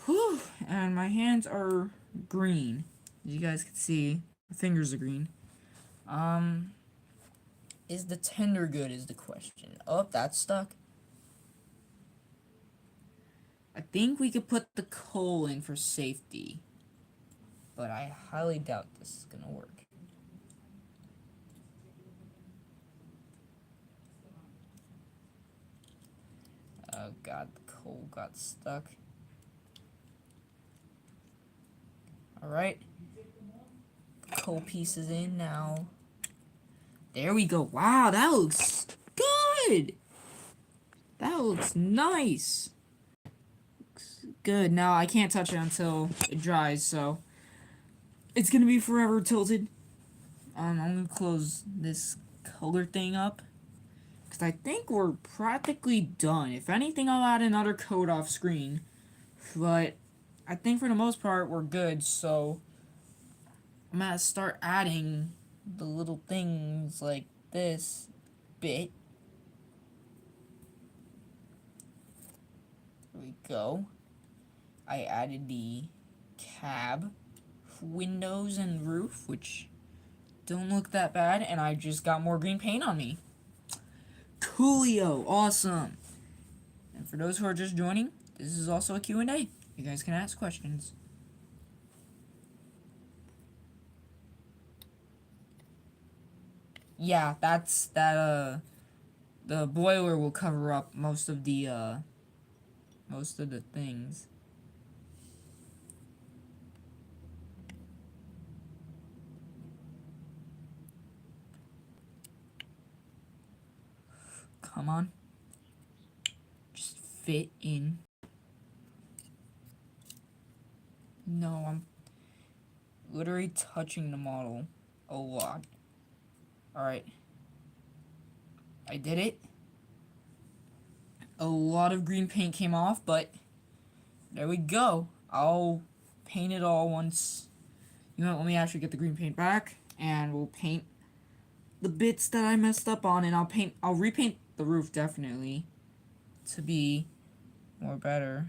Whew, and my hands are green. As you guys can see, my fingers are green. Is the tender good is the question. Oh, that's stuck. I think we could put the coal in for safety. But I highly doubt this is gonna work. Oh god, the coal got stuck. Alright. Coal pieces in now. There we go. Wow, that looks good! That looks nice! Looks good. Now, I can't touch it until it dries, so it's gonna be forever tilted. I'm gonna close this color thing up. Because I think we're practically done. If anything, I'll add another coat off screen. But I think for the most part, we're good. So I'm gonna start adding the little things like this bit. There we go. I added the cab, windows, and roof, which don't look that bad. And I just got more green paint on me. Coolio, awesome. And for those who are just joining, this is also a Q&A. You guys can ask questions. Yeah, the boiler will cover up most of the things. Come on. Just fit in. No, I'm literally touching the model a lot. Alright. I did it. A lot of green paint came off, but there we go. I'll paint it all once. You know what, let me actually get the green paint back, and we'll paint the bits that I messed up on, and I'll repaint the roof definitely to be more better.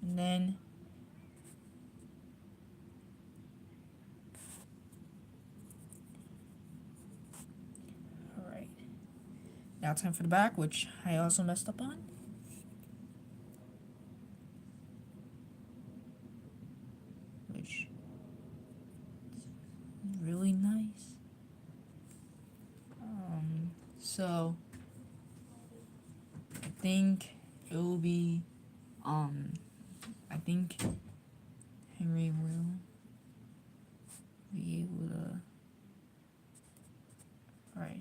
And then alright. Now time for the back, which I also messed up on. Which is really nice. So I think it will be I think Henry will be able to. Alright.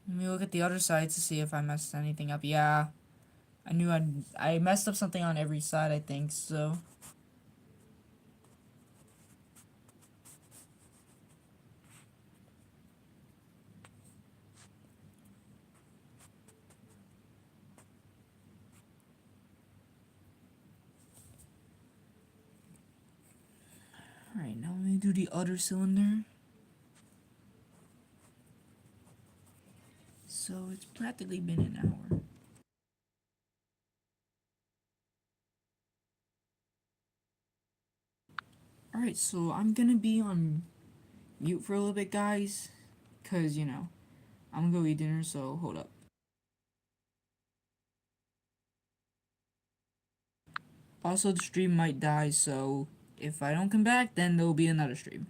Let me look at the other side to see if I messed anything up. Yeah. I messed up something on every side, I think, so. Alright, now let me do the other cylinder. So it's practically been an hour. Alright, so I'm gonna be on mute for a little bit, guys. Because, you know, I'm gonna go eat dinner, so hold up. Also, the stream might die, so if I don't come back, then there'll be another stream.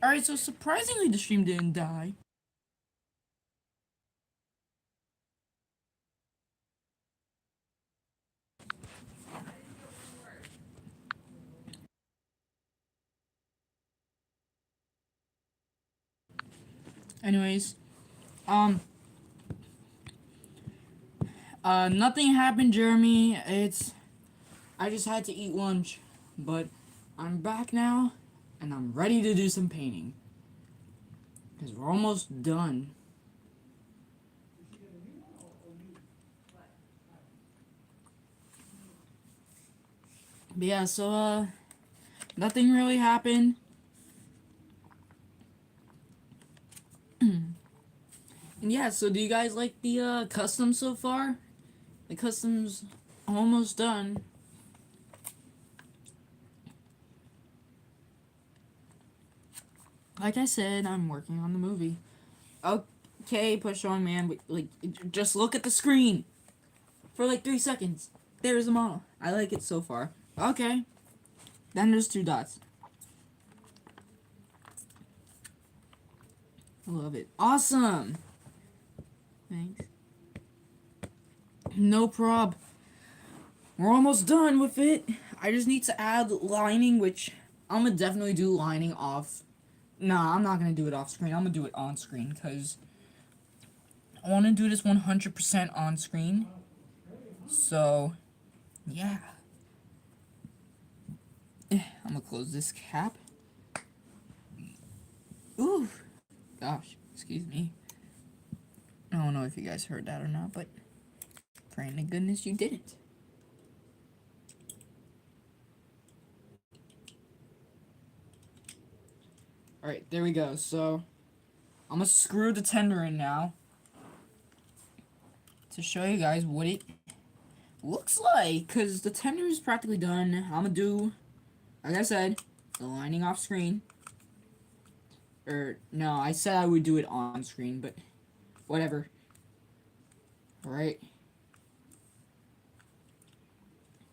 Alright, so surprisingly the stream didn't die. Anyways, nothing happened, Jeremy. I just had to eat lunch, but I'm back now, and I'm ready to do some painting. Because we're almost done. But yeah, so, nothing really happened. And yeah, so do you guys like the, custom so far? The custom's almost done. Like I said, I'm working on the movie. Okay, push on, man. Like, just look at the screen for like 3 seconds. There's the model. I like it so far. Okay. Then there's 2 dots. I love it. Awesome. Thanks. No prob. We're almost done with it. I just need to add lining, which I'm gonna definitely do lining off. Nah, I'm not gonna do it off screen. I'm gonna do it on screen because I want to do this 100% on screen. So, yeah. I'm gonna close this cap. Ooh. Gosh, excuse me. I don't know if you guys heard that or not, but praying to goodness you didn't. Alright, there we go. So, I'm gonna screw the tender in now to show you guys what it looks like, because the tender is practically done. I'm gonna do, like I said, the lining off screen. No, I said I would do it on screen, but whatever. Alright.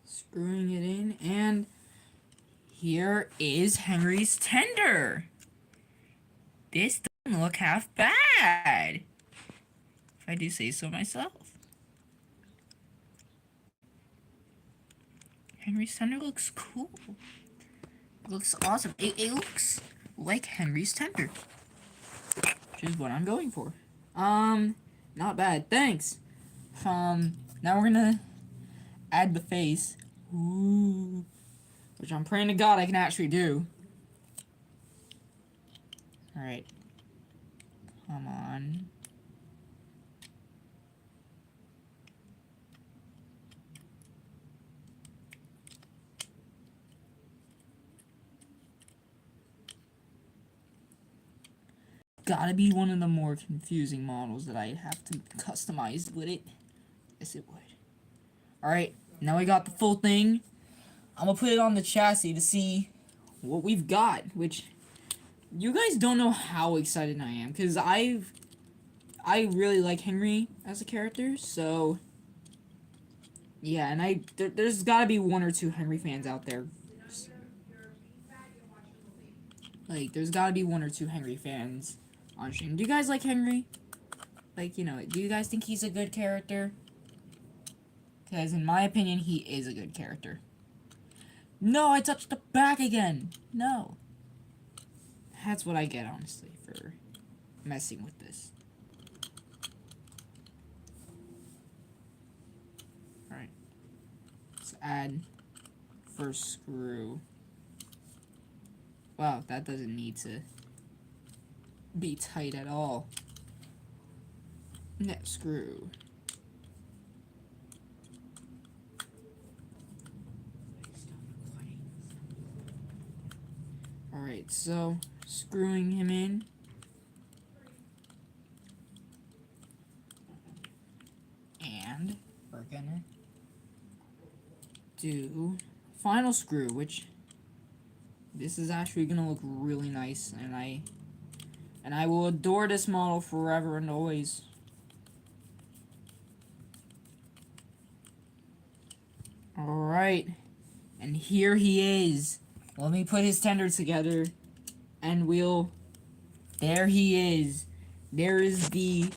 Screwing it in, and here is Henry's tender. This doesn't look half bad, if I do say so myself. Henry's tender looks cool. It looks awesome. It looks like Henry's tender, which is what I'm going for. Not bad. Thanks. Now we're gonna add the face. Ooh. Which I'm praying to God I can actually do. Alright. Come on. Gotta be one of the more confusing models that I have to customize with it. Yes, it would. Alright, now we got the full thing. I'm gonna put it on the chassis to see what we've got, which you guys don't know how excited I am, because I really like Henry as a character, so yeah, and there's gotta be 1 or 2 Henry fans out there. Like, there's gotta be 1 or 2 Henry fans on stream. Do you guys like Henry? Like, you know, do you guys think he's a good character? Because in my opinion, he is a good character. No, I touched the back again. No. That's what I get, honestly, for messing with this. Alright. Let's add first screw. Wow, that doesn't need to be tight at all. Next screw. Alright, so screwing him in. And we're gonna do final screw, which this is actually gonna look really nice, and I will adore this model forever and always. Alright, and here he is. Let me put his tender together, and we'll There he is. There is the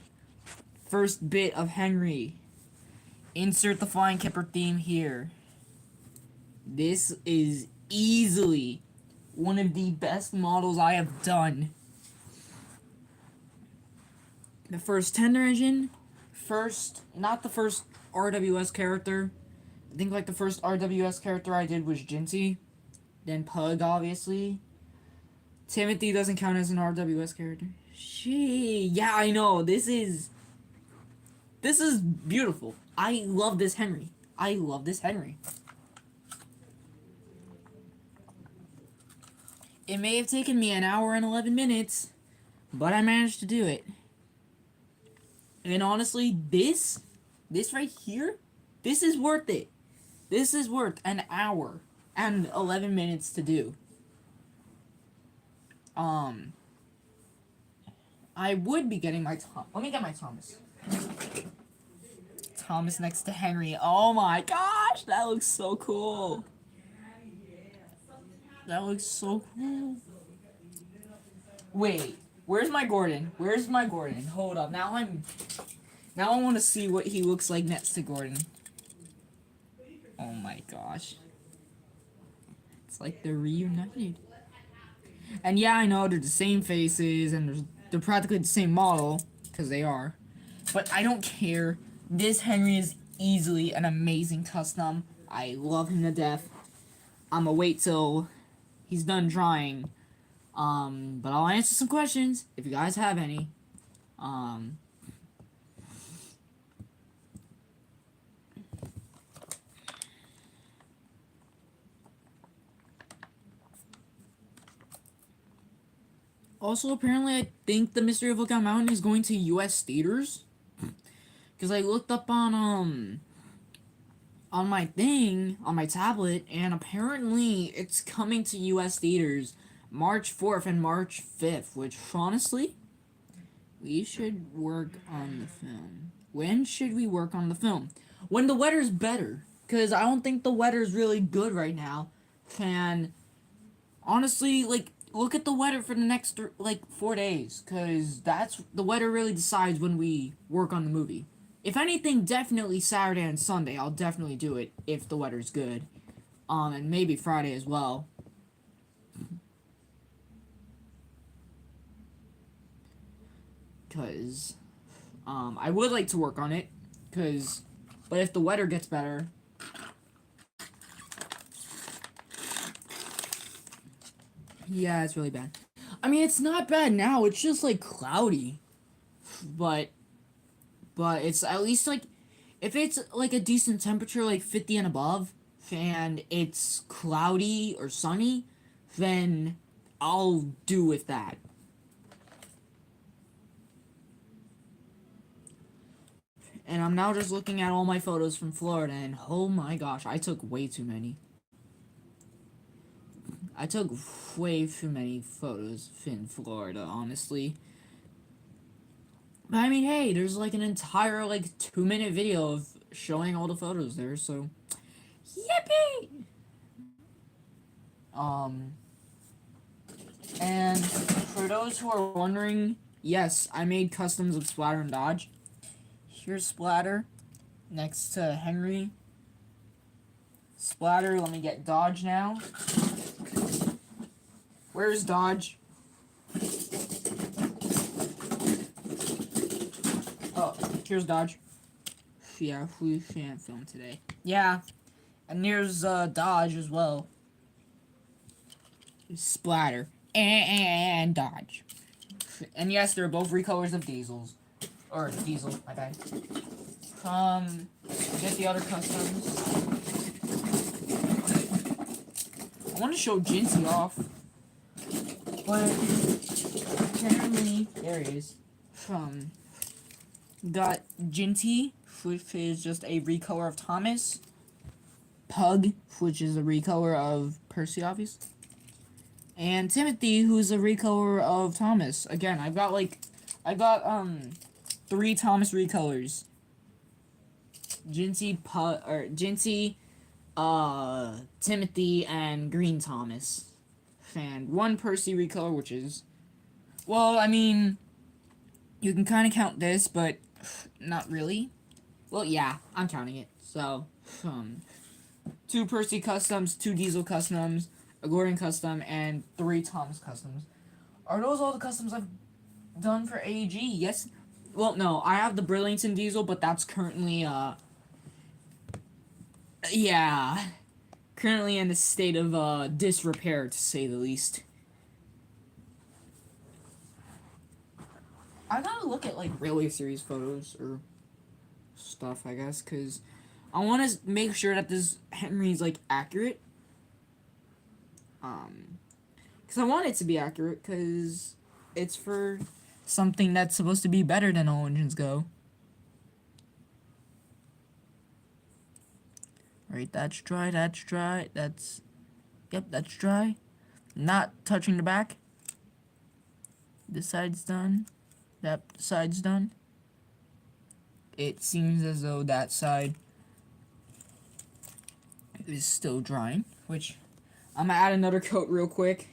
first bit of Henry. Insert the Flying Kipper theme here. This is easily one of the best models I have done. The first tender engine, not the first RWS character. I think like the first RWS character I did was Jinty, then Pug, obviously. Timothy doesn't count as an RWS character. Yeah, I know. This is beautiful. I love this Henry. I love this Henry. It may have taken me an hour and 11 minutes, but I managed to do it. And honestly, this right here, this is worth it. This is worth an hour and 11 minutes to do. I would be getting my let me get my Thomas. Thomas next to Henry. Oh my gosh, that looks so cool. That looks so cool. Wait, where's my Gordon? Where's my Gordon? Hold up. Now I want to see what he looks like next to Gordon. Oh my gosh. It's like they're reunited. And yeah, I know they're the same faces and they're practically the same model, because they are. But I don't care. This Henry is easily an amazing custom. I love him to death. I'm gonna wait till he's done drying. But I'll answer some questions if you guys have any. Also, apparently, I think The Mystery of Lookout Mountain is going to U.S. theaters. Because I looked up on my thing, on my tablet, and apparently it's coming to U.S. theaters March 4th and March 5th, which, honestly, we should work on the film. When should we work on the film? When the weather's better. Because I don't think the weather's really good right now. And, honestly, like, look at the weather for the next, 4 days. Because the weather really decides when we work on the movie. If anything, definitely Saturday and Sunday. I'll definitely do it if the weather's good. And maybe Friday as well. Because, I would like to work on it. But if the weather gets better... Yeah, it's really bad. I mean, it's not bad now. It's just, like, cloudy. But it's at least, like, if it's, like, a decent temperature, like 50 and above, and it's cloudy or sunny, then I'll do with that. And I'm now just looking at all my photos from Florida, and oh my gosh, I took way too many. I took way too many photos in Florida, honestly. But I mean, hey, there's like an entire, like, 2-minute video of showing all the photos there, so... Yippee! And for those who are wondering, yes, I made customs of Splatter and Dodge. Here's Splatter next to Henry. Splatter, let me get Dodge now. Where's Dodge? Oh, here's Dodge. Yeah, we can't film today. Yeah, and here's Dodge as well. Splatter and Dodge. And yes, they're both recolors of Diesels. Or Diesel, my bad. Get the other customs. I want to show Jinty off. But apparently, there he is. Got Jinty, which is just a recolor of Thomas. Pug, which is a recolor of Percy, obviously. And Timothy, who's a recolor of Thomas. Again, I got 3 Thomas recolors. Jinty, Timothy, and Green Thomas. And 1 Percy recolor, which is Well, I mean, you can kind of count this, but not really. Well, yeah, I'm counting it. So, um, 2 Percy customs, 2 Diesel customs, a Gordon custom, and 3 Thomas customs. Are those all the customs I've done for AG? Yes. Well, no, I have the Brillianton Diesel, but that's currently, yeah, currently in a state of, disrepair, to say the least. I gotta look at, like, Railway Series photos, or stuff, I guess, because I want to make sure that this Henry's, like, accurate. Because I want it to be accurate, because it's for something that's supposed to be better than All Engines Go. Right, that's dry, yep, that's dry. Not touching the back. This side's done. That side's done. It seems as though that side is still drying, which I'm gonna add another coat real quick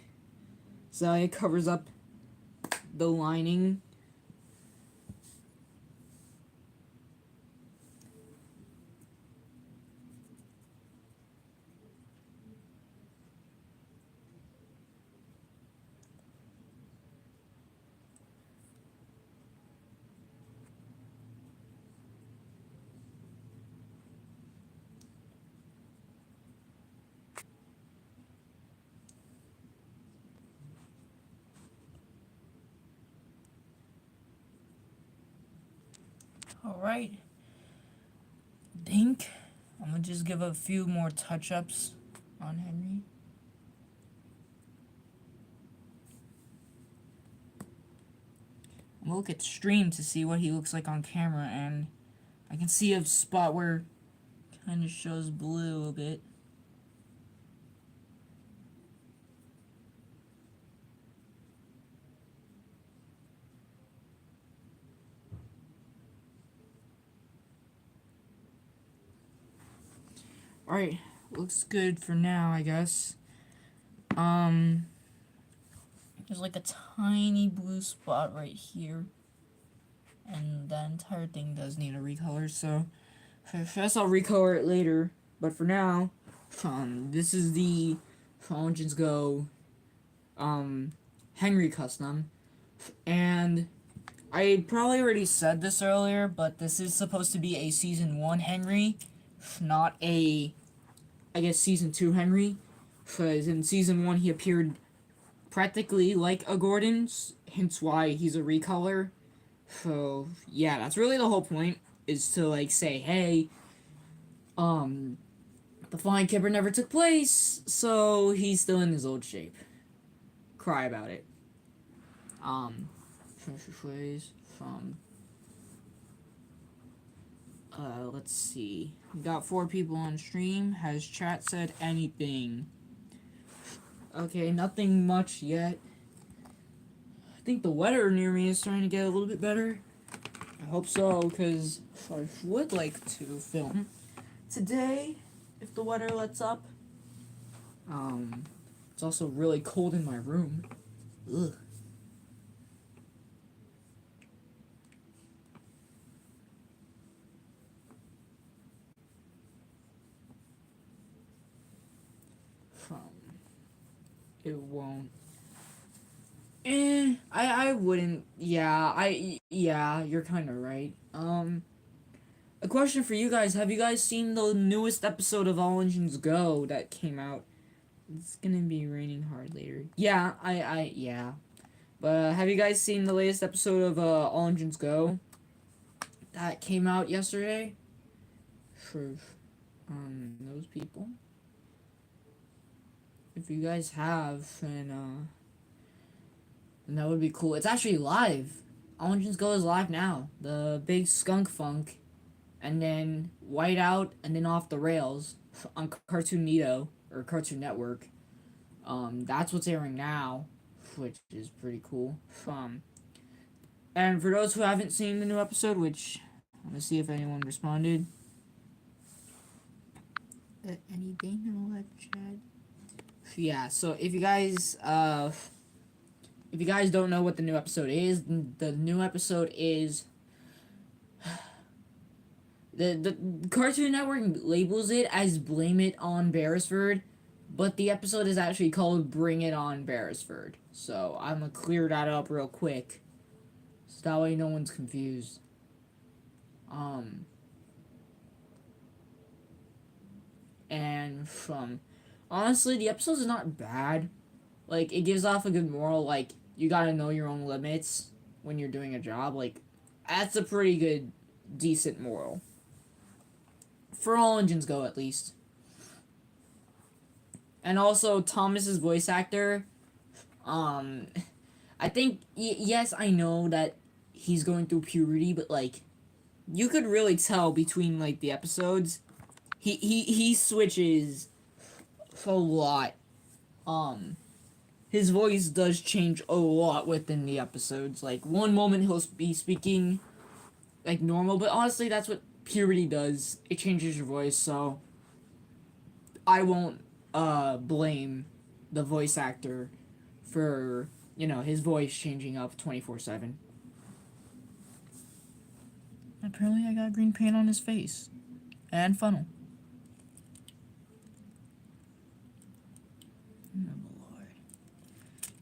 so it covers up the lining. Alright, I think I'm gonna just give a few more touch-ups on Henry. I'm gonna look at stream to see what he looks like on camera, and I can see a spot where it kind of shows blue a bit. Alright, looks good for now, I guess. There's like a tiny blue spot right here. And the entire thing does need a recolor, so I guess I'll recolor it later. But for now, this is the All Engines Go, Henry custom. And I probably already said this earlier, but this is supposed to be a Season 1 Henry, not a, I guess, Season 2 Henry. Because in Season 1 he appeared practically like a Gordon's, hence why he's a recolor. So, yeah, that's really the whole point, is to, like, say, hey, the Flying Kipper never took place, so he's still in his old shape. Cry about it. From, let's see. We got 4 people on stream. Has chat said anything? Okay, nothing much yet. I think the weather near me is starting to get a little bit better. I hope so, because I would like to film today, if the weather lets up. It's also really cold in my room. Ugh. It won't. I wouldn't. Yeah, you're kind of right. A question for you guys: have you guys seen the newest episode of All Engines Go that came out? It's gonna be raining hard later. Yeah, yeah. But have you guys seen the latest episode of All Engines Go that came out yesterday? For those people. If you guys have, then that would be cool. It's actually live. All Engines Go is live now. The big skunk funk, and then Whiteout, and then Off the Rails on Cartoon Neato or Cartoon Network. That's what's airing now, which is pretty cool. And for those who haven't seen the new episode, which I'm gonna see if anyone responded. Anything in that chat? Yeah. So if you guys if you guys don't know what the new episode is, the new episode is the Cartoon Network labels it as Blame It on Beresford, but the episode is actually called Bring It On Beresford. So I'm gonna clear that up real quick, so that way no one's confused. And from honestly, the episode is not bad. Like, it gives off a good moral. Like, you gotta know your own limits when you're doing a job. Like, that's a pretty good, decent moral. For all engines go, at least. And also, Thomas's voice actor, I think, yes, I know that he's going through puberty, but, like, you could really tell between, like, the episodes. He switches a lot. His voice does change a lot within the episodes. Like, one moment he'll be speaking like normal, but honestly, that's what puberty does. It changes your voice, so I won't blame the voice actor for, his voice changing up 24/7. Apparently, I got green paint on his face and funnel. Oh, Lord.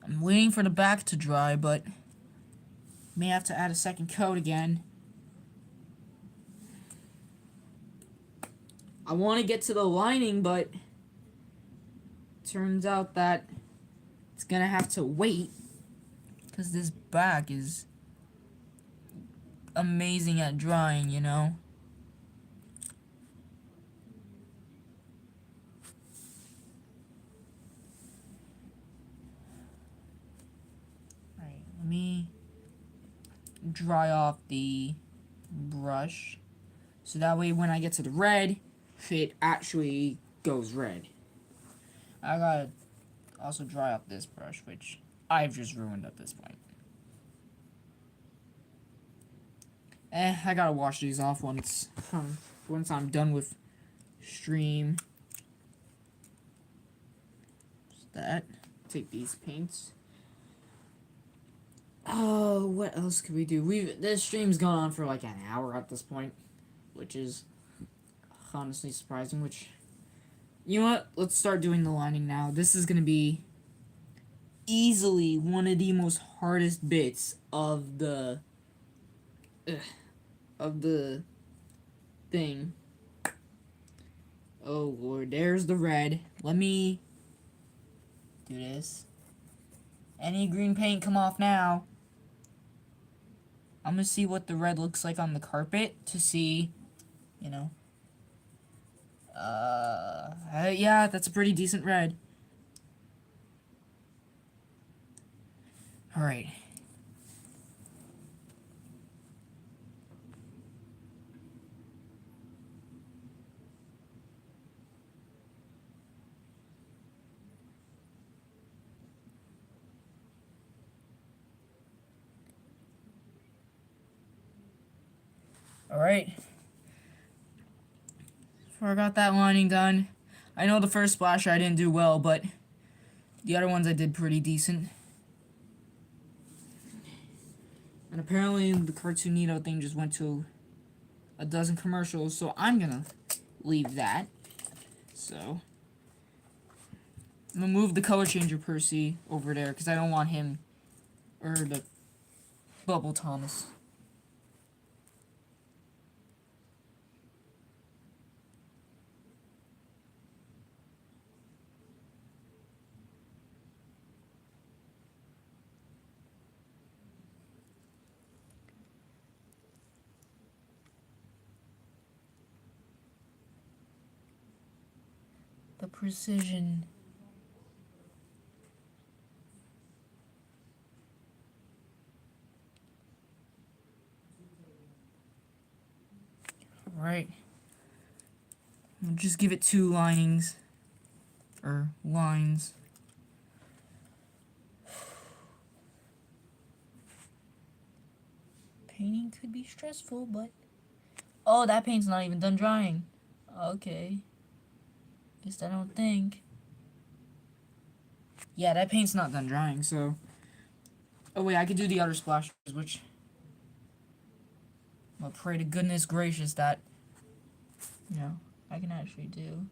I'm waiting for the back to dry, but may have to add a second coat again. I want to get to the lining, but turns out that it's gonna have to wait because this back is amazing at drying, Alright, let me dry off the brush so that way when I get to the red, it actually goes red. I gotta also dry off this brush, which I've just ruined at this point. I gotta wash these off once I'm done with stream. Just that. Take these paints. Oh, what else could we do? This stream's gone on for like an hour at this point, which is honestly surprising. Which, you know what? Let's start doing the lining now. This is gonna be easily one of the most hardest bits of the thing. Oh Lord, there's the red. Let me do this. Any green paint come off now. I'm gonna see what the red looks like on the carpet to see, yeah, that's a pretty decent red. Alright. Alright. So I got that lining done. I know the first splash I didn't do well, but the other ones I did pretty decent. And apparently the Cartoonito thing just went to a dozen commercials, so I'm gonna leave that. So I'm gonna move the color changer Percy over there because I don't want him or the Bubble Thomas. The precision. Right. We'll just give it 2 linings. Or lines. Painting could be stressful, but... Oh, that paint's not even done drying. Okay. Guess I don't think. Yeah, that paint's not done drying, so... Oh wait, I could do the other splashes, which I'll pray to goodness gracious that, you know, I can actually do.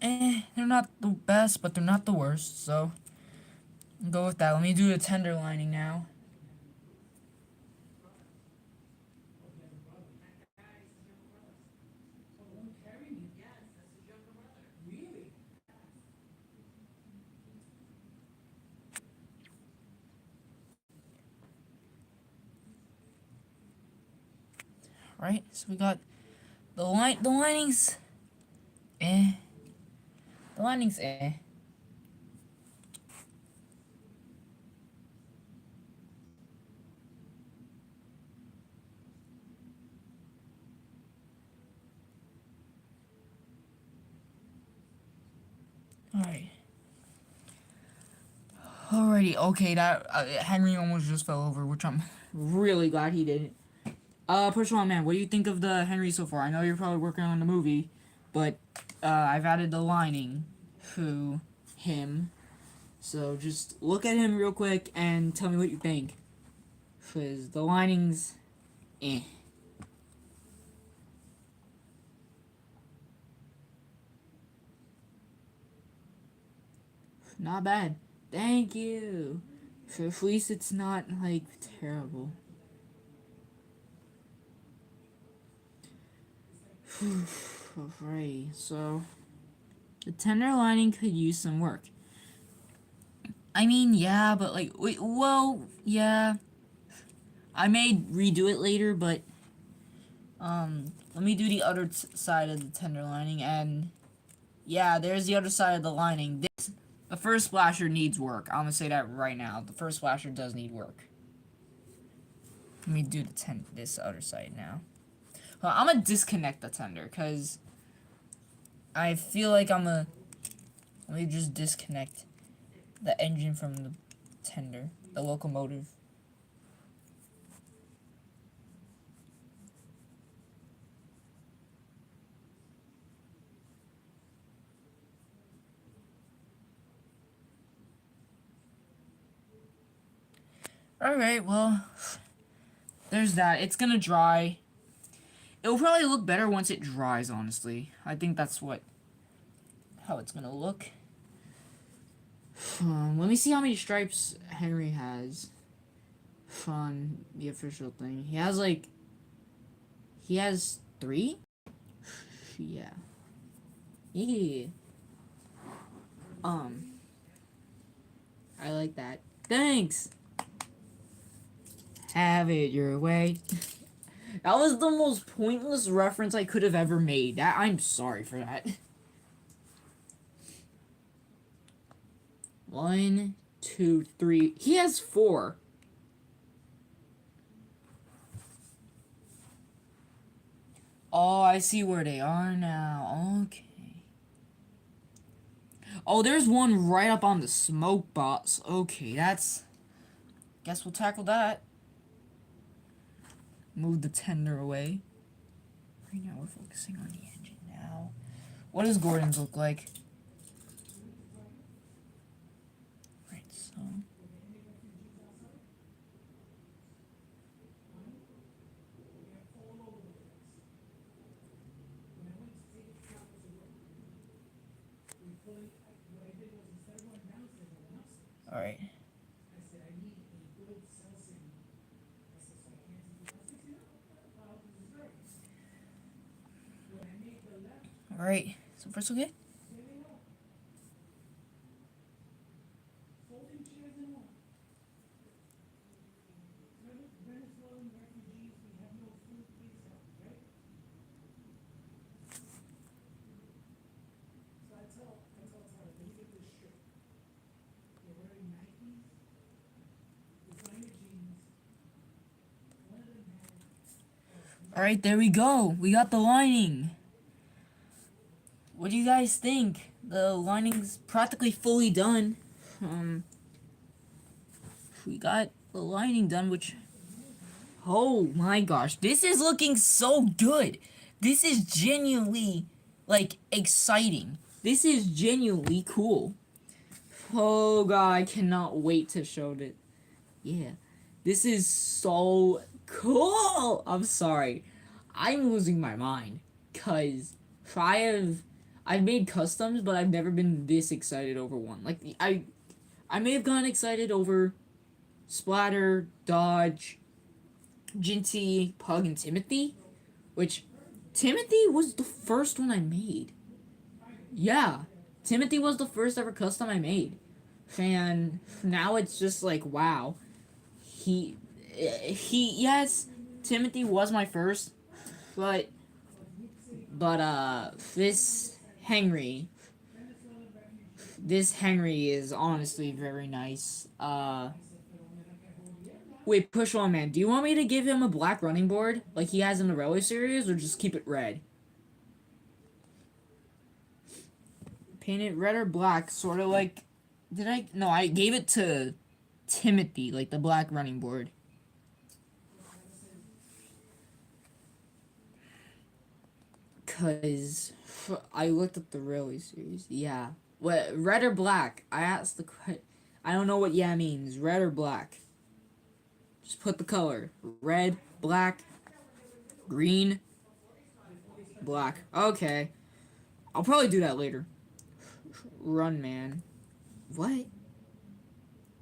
They're not the best, but they're not the worst, so I'll go with that. Let me do the tender lining now. Right, so we got the linings, eh. The lining's eh. Alright. Alrighty, okay, that, Henry almost just fell over, which I'm really glad he didn't. Personal man, what do you think of the Henry so far? I know you're probably working on the movie, but, I've added the lining to him. So just look at him real quick and tell me what you think. Cause the lining's eh. Not bad. Thank you. So at least it's not, like, terrible. Alright, so the tender lining could use some work. I mean, yeah, but like, wait, well, yeah. I may redo it later, but let me do the other side of the tender lining, and yeah, there's the other side of the lining. The first splasher needs work. I'm gonna say that right now. The first splasher does need work. Let me do this other side now. Well, I'm gonna disconnect the tender, cause I feel like let me just disconnect the engine from the tender, the locomotive. Alright, well, there's that. It's gonna dry. It'll probably look better once it dries, honestly. I think that's how it's gonna look. Let me see how many stripes Henry has on the official thing. He has 3? Yeah. Yeah. I like that. Thanks! Have it your way. That was the most pointless reference I could have ever made. I'm sorry for that. 1, 2, 3. He has 4. Oh, I see where they are now. Okay. Oh, there's one right up on the smoke box. Okay, guess we'll tackle that. Move the tender away. Right now we're focusing on the engine now. What does Gordon's look like? Right, so... Alright. Alright, so far so good? Alright, there we go. We got the lining. What do you guys think? The lining's practically fully done. We got the lining done, which Oh my gosh, this is looking so good. This is genuinely, like, exciting. This is genuinely cool. Oh god, I cannot wait to show it. Yeah. This is so cool. I'm sorry. I'm losing my mind. Cause I've made customs, but I've never been this excited over one. Like I may have gotten excited over Splatter, Dodge, Ginty, Pug, and Timothy, which Timothy was the first one I made. Yeah, Timothy was the first ever custom I made, and now it's just like wow. Yes, Timothy was my first, but this Henry, is honestly very nice. Wait, push on man. Do you want me to give him a black running board like he has in the Railway series, or just keep it red? Paint it red or black, sort of like. Did I? No, I gave it to Timothy, like the black running board. Cause I looked at the Railway series. Yeah. What, red or black? I asked the. I don't know what yeah means. Red or black? Just put the color. Red, black, green, black. Okay. I'll probably do that later. Run, man. What?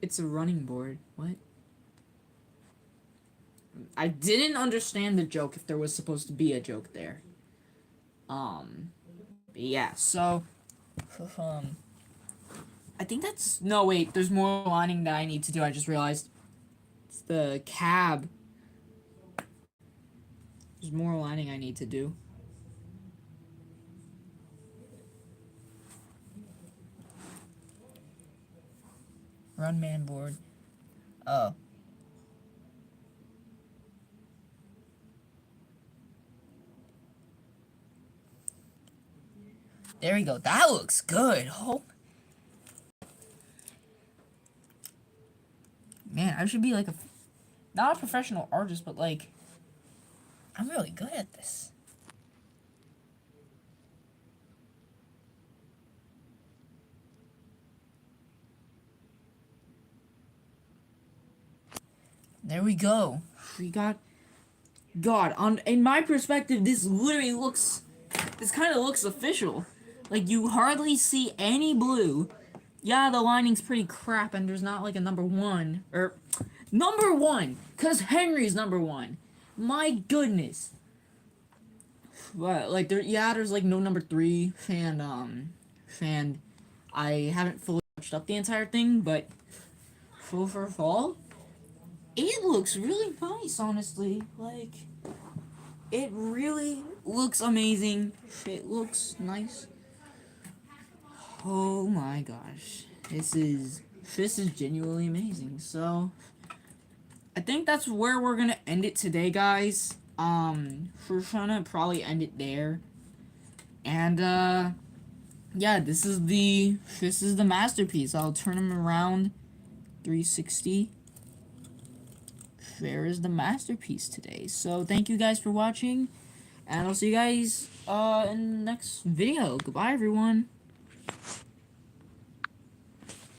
It's a running board. What? I didn't understand the joke if there was supposed to be a joke there. Yeah, so, I think that's, no, wait, there's more lining that I need to do, I just realized. It's the cab. There's more lining I need to do. Run man board. Oh. There we go. That looks good. Oh. Man, I should be like not a professional artist, but like, I'm really good at this. There we go. We got, God, in my perspective, this literally looks, this kind of looks official. Like, you hardly see any blue. Yeah, the lining's pretty crap, and there's not, like, a number one. Or, number one! Because Henry's number one. My goodness. But, like, there's, like, no number three. And I haven't fully touched up the entire thing, but overall, it looks really nice, honestly. Like, it really looks amazing. It looks nice. Oh my gosh. This is genuinely amazing. So, I think that's where we're gonna end it today, guys. We're gonna probably end it there. And, yeah, this is the masterpiece. I'll turn him around 360. There is the masterpiece today. So, thank you guys for watching. And I'll see you guys, in the next video. Goodbye, everyone.